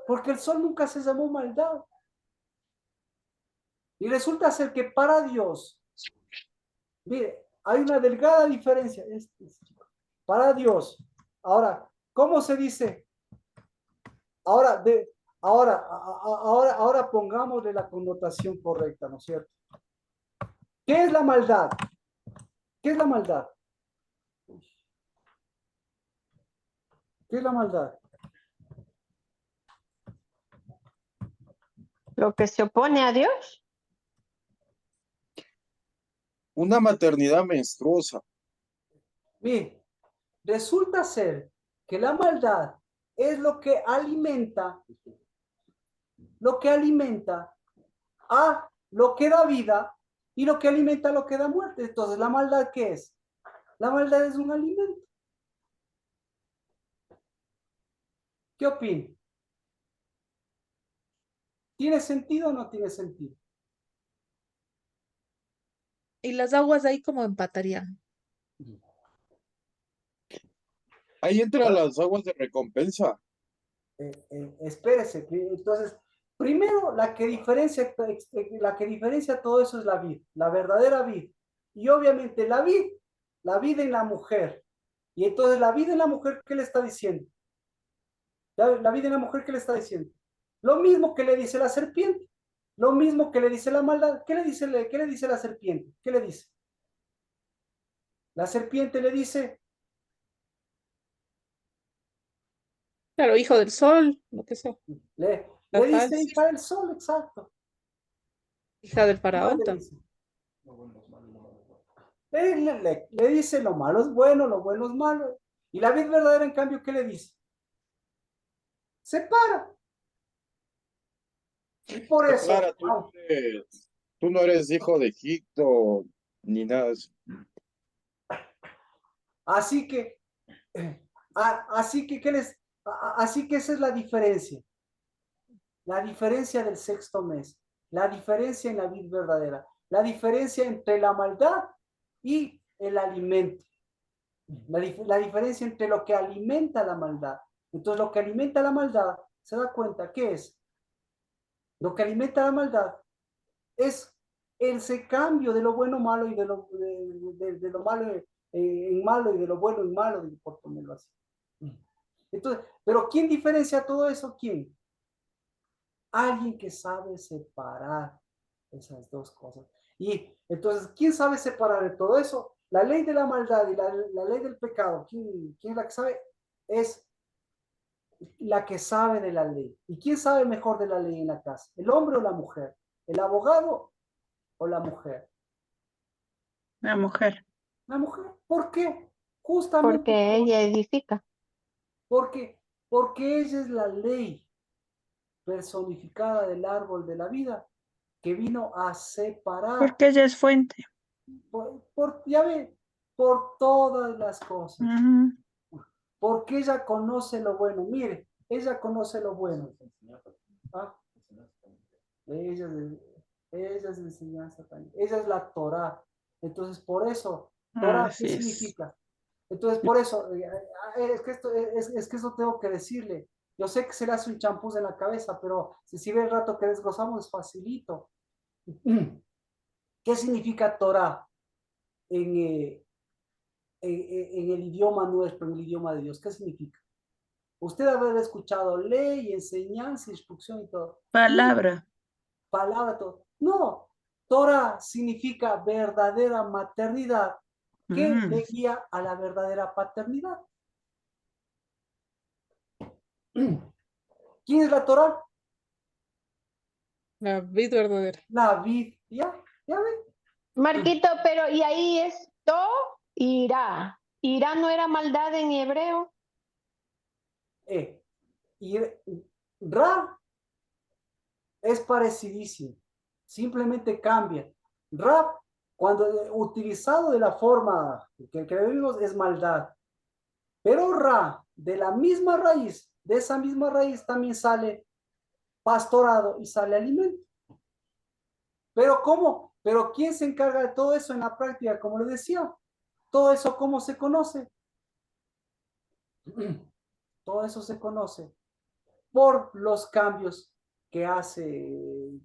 Porque el sol nunca se llamó maldad. Y resulta ser que para Dios, mire, hay una delgada diferencia. Para Dios. Ahora, ¿cómo se dice? Ahora pongámosle la connotación correcta, ¿no es cierto? ¿Qué es la maldad? ¿Qué es la maldad? ¿Qué es la maldad? Lo que se opone a Dios. Una maternidad menstruosa. Mire, resulta ser que la maldad es lo que alimenta a lo que da vida y lo que alimenta a lo que da muerte. Entonces, ¿la maldad qué es? La maldad es un alimento. ¿Qué opina? ¿Tiene sentido o no tiene sentido? Y las aguas ahí como empatarían. Ahí entran las aguas de recompensa. Espérese. Entonces, primero, la que diferencia todo eso es la vid, la verdadera vid. Y obviamente la vid en la mujer. Y entonces la vid en la mujer, ¿qué le está diciendo? La vid en la mujer, ¿qué le está diciendo? Lo mismo que le dice la serpiente. Lo mismo que le dice la maldad. ¿Qué le dice la serpiente? ¿Qué le dice? La serpiente le dice, Claro, hijo del sol, lo que sea. le La dice falsa, hija del sol, exacto. hija del ¿Qué más faraón le también. dice? Le dice lo malo es bueno, lo bueno es malo. Y la vid verdadera, en cambio, ¿qué le dice? Separa. Y por eso, Clara, tú no eres hijo de Egipto, ni nada de eso. así que, así que, así que esa es la diferencia. La diferencia del sexto mes. La diferencia en la vid verdadera. La diferencia entre la maldad y el alimento. La diferencia entre lo que alimenta la maldad. Entonces, lo que alimenta la maldad, se da cuenta, ¿qué es? Lo que alimenta la maldad es ese cambio de lo bueno malo y de lo malo en malo y de lo bueno en malo, por ponerlo así. Entonces, pero ¿quién diferencia todo eso? ¿Quién? Alguien que sabe separar esas dos cosas. Y entonces, ¿quién sabe separar de todo eso? La ley de la maldad y la ley del pecado, ¿quién es la que sabe? Es la que sabe de la ley. ¿Y quién sabe mejor de la ley en la casa? ¿El hombre o la mujer? ¿El abogado o la mujer? La mujer. La mujer. ¿Por qué? Justamente Porque ella edifica. porque, porque ella es la ley personificada del árbol de la vida que vino a separar, Porque ella es fuente. ya ve, por todas las cosas. Ujú. Porque ella conoce lo bueno. Mire, ella conoce lo bueno. ¿Ah? Ella es la enseñanza también. Ella es la Torah. Entonces, por eso, Torah, ¿qué Así es. significa? Entonces, por eso, es que esto tengo que decirle. Yo sé que se le hace un champús en la cabeza, pero si ve el rato que desglosamos es facilito. ¿Qué significa Torah en, en el idioma nuestro, en el idioma de Dios? ¿Qué significa? Usted haber escuchado ley, enseñanza, instrucción y todo. Palabra. Palabra, todo. No, Torah significa verdadera maternidad que Mm. le guía a la verdadera paternidad. ¿Quién es la Torah? La vid verdadera. La vid. ¿Ya? ¿Ya ven? Marquito, pero y ahí es to irá. Irá no era maldad en hebreo. Y Ra es parecidísimo. Simplemente cambia. Ra, cuando utilizado de la forma que vemos, es maldad. Pero Ra, de la misma raíz, de esa misma raíz también sale pastorado y sale alimento. Pero ¿cómo? Pero ¿quién se encarga de todo eso en la práctica? Como le decía, todo eso ¿cómo se conoce? Todo eso se conoce por los cambios que hace,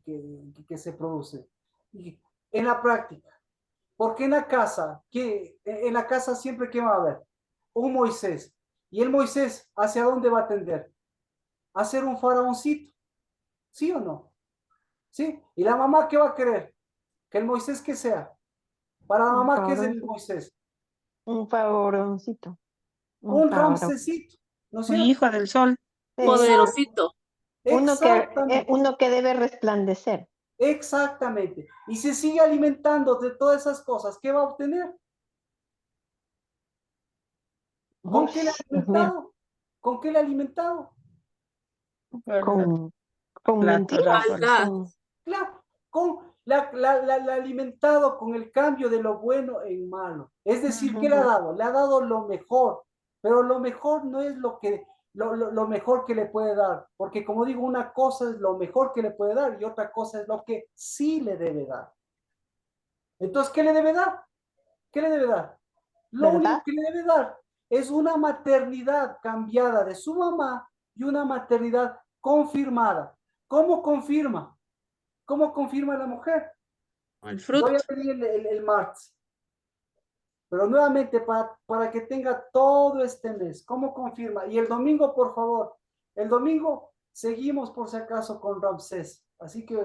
que se produce. Y en la práctica, porque en la casa siempre que va a haber un Moisés, y el Moisés, ¿hacia dónde va a tender? A ser un faraoncito, ¿sí o no? ¿Sí? ¿Y la mamá qué va a querer? Que el Moisés que sea. Para la Un mamá, ¿qué es el favoroncito. Moisés? Un favoroncito. Un Un favorón. Ramsesito, ¿no es Un cierto? hijo del sol. Exacto, Poderosito. exactamente, Uno que debe resplandecer. exactamente. Y se sigue alimentando de todas esas cosas, ¿qué va a obtener? ¿Con qué le ha Ush, Dios mío. alimentado? ¿Con qué le ha alimentado? Con, con La Torah. mentiras. Maldad. Claro, la ha alimentado con el cambio de lo bueno en malo. Es decir, ¿qué le ha Ujú. dado? Le ha dado lo mejor, pero lo mejor no es lo mejor que le puede dar, porque como digo, una cosa es lo mejor que le puede dar y otra cosa es lo que sí le debe dar. Entonces, ¿qué le debe dar? ¿Qué le debe dar? Lo único ¿Verdad? que le debe dar es una maternidad cambiada de su mamá y una maternidad confirmada. ¿Cómo confirma? ¿Cómo confirma la mujer? El Voy a fruto. pedir el martes, pero nuevamente para que tenga todo este mes. ¿Cómo confirma? Y el domingo, por favor, el domingo seguimos por si acaso con Ramsés, así que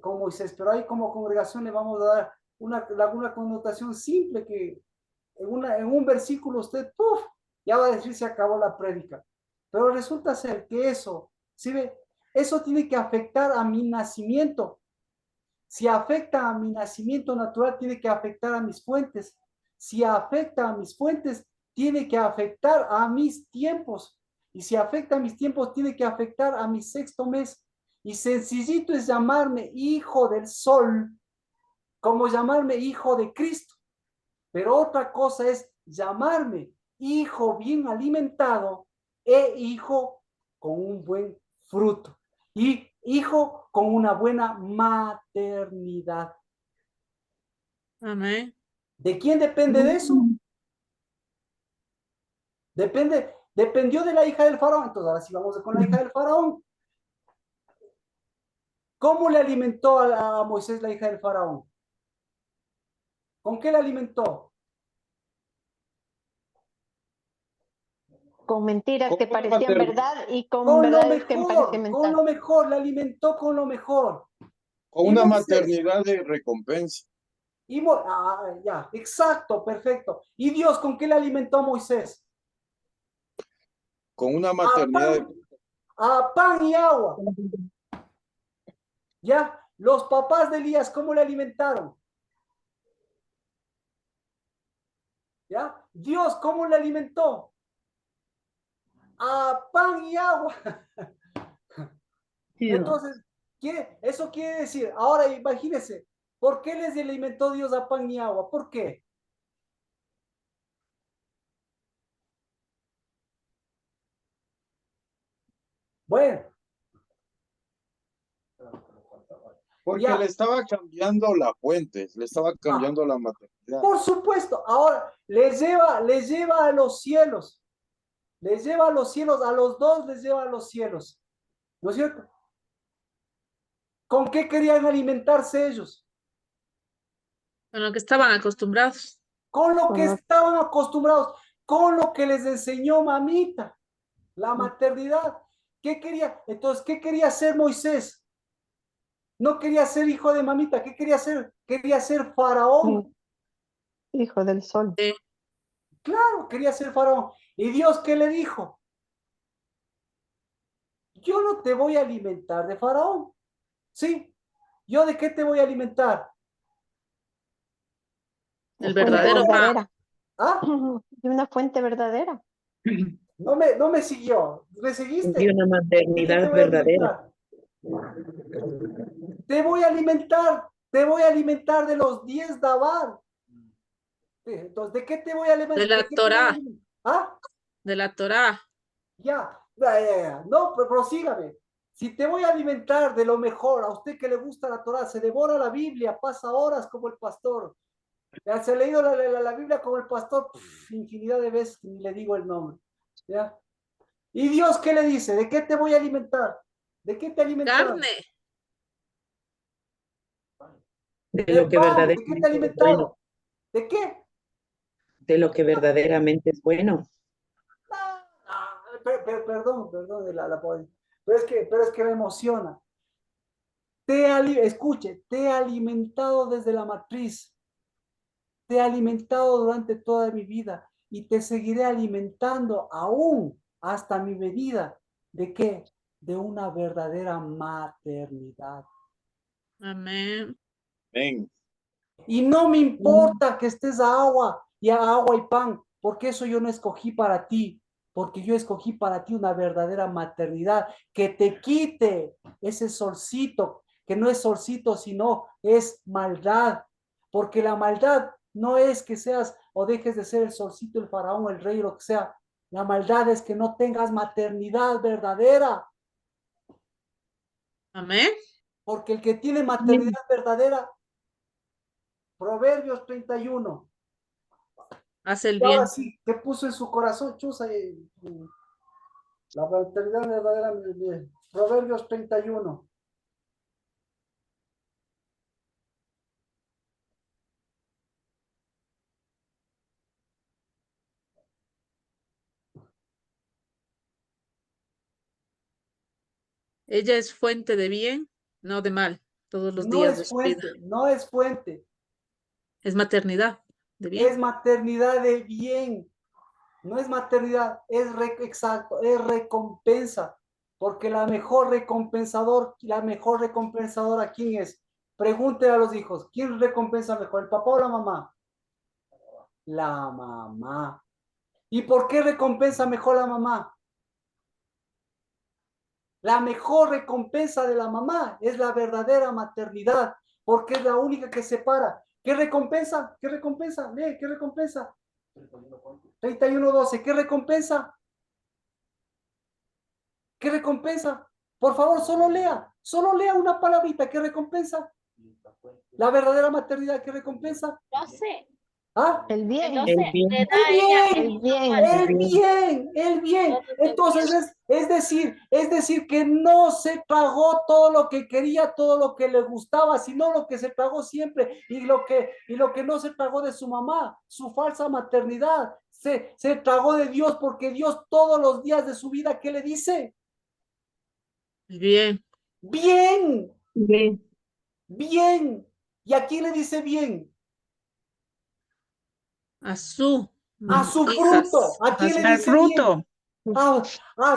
con Moisés, pero ahí como congregación le vamos a dar una connotación simple que en un versículo usted, ¡puf!, ya va a decir se acabó la prédica. Pero resulta ser que eso, ¿sí ve? Eso tiene que afectar a mi nacimiento. Si afecta a mi nacimiento natural, tiene que afectar a mis fuentes. Si afecta a mis fuentes, tiene que afectar a mis tiempos. Y si afecta a mis tiempos, tiene que afectar a mi sexto mes. Y sencillito es llamarme hijo del sol, como llamarme hijo de Cristo. Pero otra cosa es llamarme hijo bien alimentado e hijo con un buen fruto. Y hijo con una buena maternidad. Amén. ¿De quién depende de eso? Dependió de la hija del faraón. Entonces, ahora sí vamos con la hija del faraón. ¿Cómo le alimentó a Moisés la hija del faraón? ¿Con qué le alimentó? Con mentiras Con que una parecían maternidad, verdad y con Con lo verdades que parecían mejor, con mentira. lo mejor, le alimentó con lo mejor. con Y una Moisés, maternidad de recompensa, ya, exacto, perfecto. ¿Y Dios con qué le alimentó a Moisés? con una A maternidad de... pan, a pan y agua. ¿Ya? Los papás de Elías, ¿cómo le alimentaron? ¿Ya? Dios, ¿cómo le alimentó? A pan y agua. Sí, Entonces, eso quiere decir, ahora imagínense, ¿por qué les alimentó Dios a pan y agua? ¿Por qué? Bueno, Porque ya, le estaba cambiando la fuente, le estaba ah, cambiando la maternidad. por supuesto, ahora les lleva a los cielos, les lleva a los cielos, a los dos les lleva a los cielos, ¿no es cierto? ¿Con qué querían alimentarse ellos? Con lo que estaban acostumbrados. Con lo que Con lo- estaban acostumbrados, con lo que les enseñó mamita, la maternidad. ¿Qué quería? Entonces, ¿qué quería hacer Moisés? No quería ser hijo de mamita, ¿qué quería ser? Quería ser faraón. Hijo del sol. Claro, quería ser faraón. ¿Y Dios qué le dijo? Yo no te voy a alimentar de faraón. ¿Sí? ¿Yo de qué te voy a alimentar? El Fuente Te voy verdadero pan. verdadera. ¿Ah? De una fuente verdadera. No me siguió. ¿Me de seguiste? una ¿De qué te maternidad voy a verdadera. alimentar? Te voy a alimentar de los 10 dabar. Entonces, ¿de qué te voy a De alimentar? ¿De la qué te voy a Torá. alimentar? ¿Ah? De la Torá. Ya. No, pero prosígame. Si te voy a alimentar de lo mejor, a usted que le gusta la Torah, se devora la Biblia, pasa horas como el pastor. Ya se ha leído la Biblia como el pastor infinidad de veces, ni le digo el nombre. ¿Ya? ¿Y Dios qué le dice? ¿De qué te voy a alimentar? ¿De qué te alimentaron? Carne. De ¿De lo que pan? ¿De qué te verdaderamente es bueno. alimentaron? ¿De qué? De lo que verdaderamente es bueno. Perdón de la pero es que me emociona. Escuche, te he alimentado desde la matriz, te he alimentado durante toda mi vida y te seguiré alimentando aún hasta mi medida. ¿De qué? De una verdadera maternidad. Amén. Amén. Y no me importa que estés a agua y pan, porque eso yo no escogí para ti, porque yo escogí para ti una verdadera maternidad que te quite ese solcito, que no es solcito, sino es maldad, porque la maldad no es que seas o dejes de ser el solcito, el faraón, el rey, lo que sea. La maldad es que no tengas maternidad verdadera, Amén. porque el que tiene maternidad verdadera, Proverbios 31. Hace el Y ahora bien. sí, ¿qué puso en su corazón, Chuza? La maternidad verdadera de Proverbios 31. Ella es fuente de bien, no de mal, todos los No días de es su vida. fuente, no es fuente. Es maternidad de bien. Es maternidad de bien. No es maternidad, exacto, es recompensa. Porque la mejor recompensadora, ¿quién es? Pregúntele a los hijos, ¿quién recompensa mejor, el papá o la mamá? La mamá. ¿Y por qué recompensa mejor la mamá? La mejor recompensa de la mamá es la verdadera maternidad, porque es la única que separa. ¿Qué recompensa? ¿Qué recompensa? Lee, ¿qué recompensa? 31:12, ¿qué recompensa? ¿Qué recompensa? Por favor, solo lea una palabrita, ¿qué recompensa? La verdadera maternidad, ¿qué recompensa? No sé. ¿Ah? El bien. Entonces El bien. le da a ella El bien. El bien, el bien. todo el Entonces bien. es decir que no se tragó todo lo que quería, todo lo que le gustaba, sino lo que se tragó siempre y lo que no se tragó de su mamá, su falsa maternidad. Se tragó de Dios porque Dios todos los días de su vida, ¿qué le dice? Bien. Bien, Bien. bien. ¿Y a quién le dice bien? A su A su hijas. fruto. ¿A quién le Al dice bien? fruto. A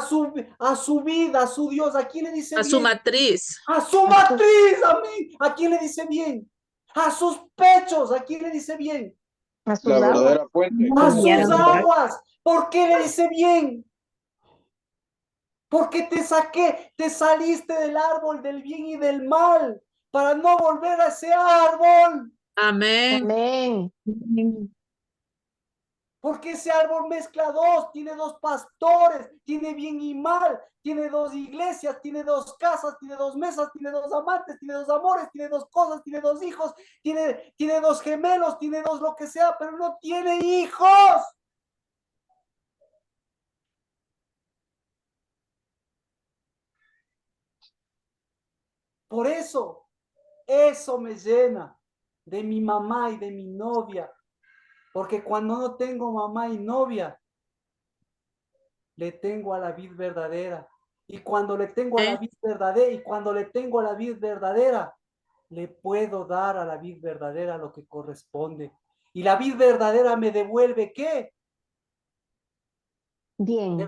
su vida, a su Dios. ¿A quién le dice A su bien? matriz. A su matriz, amén. ¿A quién le dice bien? A sus pechos. ¿A quién le dice bien? A sus La aguas. verdadera fuente. A Muy sus bien. aguas. ¿Por qué le dice bien? Porque te saliste del árbol del bien y del mal para no volver a ese árbol. Amén. Amén. Porque ese árbol mezcla dos, tiene dos pastores, tiene bien y mal, tiene dos iglesias, tiene dos casas, tiene dos mesas, tiene dos amantes, tiene dos amores, tiene dos cosas, tiene dos hijos, tiene dos gemelos, tiene dos lo que sea, pero no tiene hijos. Por eso me llena de mi mamá y de mi novia. Porque cuando no tengo mamá y novia, le tengo a la vid verdadera. Y cuando le tengo a la vid verdadera, le puedo dar a la vid verdadera lo que corresponde. Y la vid verdadera me devuelve ¿qué? Bien. Me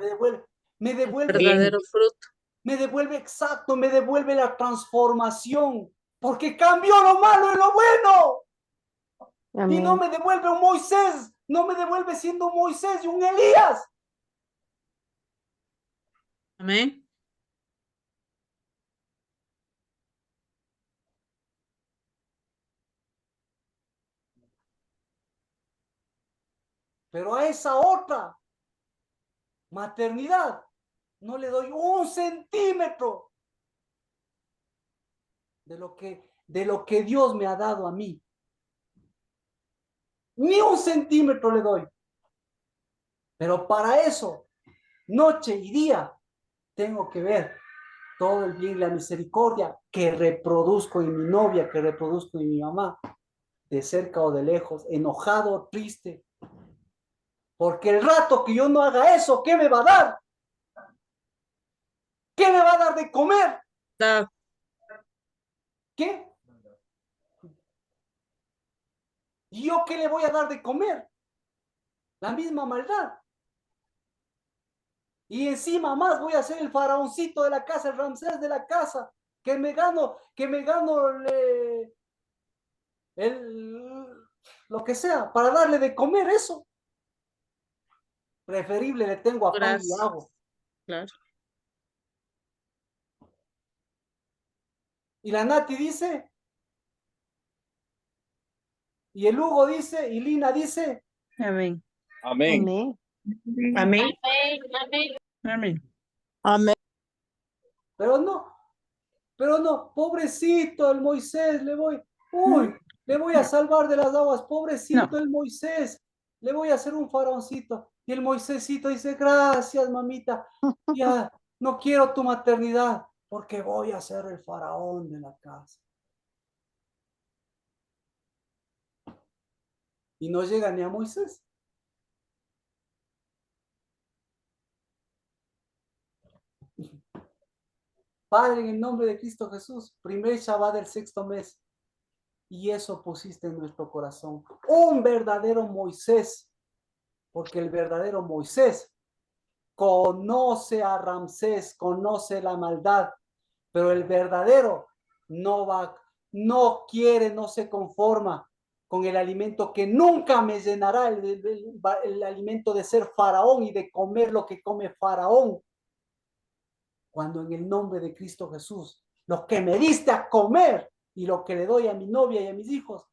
devuelve, Verdadero fruto. me devuelve exacto, me devuelve la transformación. Porque cambió lo malo en lo bueno. Y no Amén. me devuelve un Moisés, no me devuelve siendo un Moisés y un Elías. Amén. Pero a esa otra maternidad no le doy 1 centímetro de lo que Dios me ha dado a mí. Ni 1 centímetro le doy. Pero para eso, noche y día, tengo que ver todo el bien y la misericordia que reproduzco en mi novia, que reproduzco en mi mamá, de cerca o de lejos, enojado o triste. Porque el rato que yo no haga eso, ¿qué me va a dar? ¿Qué me va a dar de comer? Da. ¿Qué? ¿Y yo qué le voy a dar de comer? La misma maldad. Y encima más voy a ser el faraoncito de la casa, el Ramsés de la casa, que me gano lo que sea, para darle de comer eso. Preferible le tengo a pan y Gracias. agua. Claro. Y la Nati dice, y el Hugo dice, y Lina dice, Amén. Amén. Amén. Amén. Amén, amén. Amén. Amén. pero no, pobrecito el Moisés, le voy a salvar de las aguas, pobrecito No. el Moisés, le voy a hacer un faraoncito. Y el Moisésito dice, gracias, mamita, ya no quiero tu maternidad, porque voy a ser el faraón de la casa. Y no llega ni a Moisés. Padre, en el nombre de Cristo Jesús, primer Shabbat del 6º mes, Y eso pusiste en nuestro corazón. Un verdadero Moisés, porque el verdadero Moisés conoce a Ramsés, conoce la maldad, pero el verdadero no quiere, no se conforma con el alimento que nunca me llenará, el alimento de ser faraón y de comer lo que come faraón. Cuando en el nombre de Cristo Jesús, lo que me diste a comer y lo que le doy a mi novia y a mis hijos,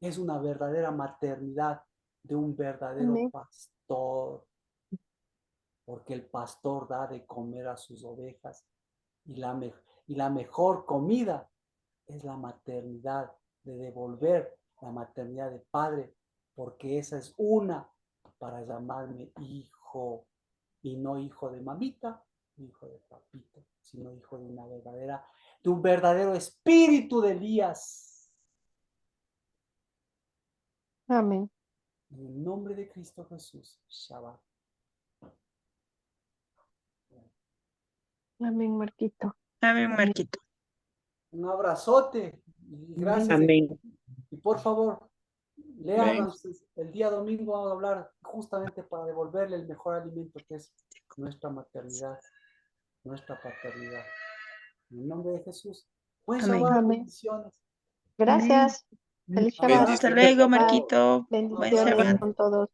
es una verdadera maternidad de un verdadero Amén. pastor. Porque el pastor da de comer a sus ovejas y la mejor comida es la maternidad, de devolver la maternidad de padre, porque esa es una para llamarme hijo, y no hijo de mamita, hijo de papito, sino hijo de un verdadero espíritu de Elías. Amén. En el nombre de Cristo Jesús, Shabbat. Amén, Marquito. Amén, Amén. Marquito. Un abrazote y gracias. Amén. Y por favor, lean Amén. el día domingo, vamos a hablar justamente para devolverle el mejor alimento que es nuestra maternidad, nuestra paternidad. En el nombre de Jesús. Buen Amén. Shabbat, Amén. bendiciones. Gracias. Feliz Shabbat. Hasta Bendiciones. luego, Bye. Marquito. Buen Bendiciones Shabbat. con todos.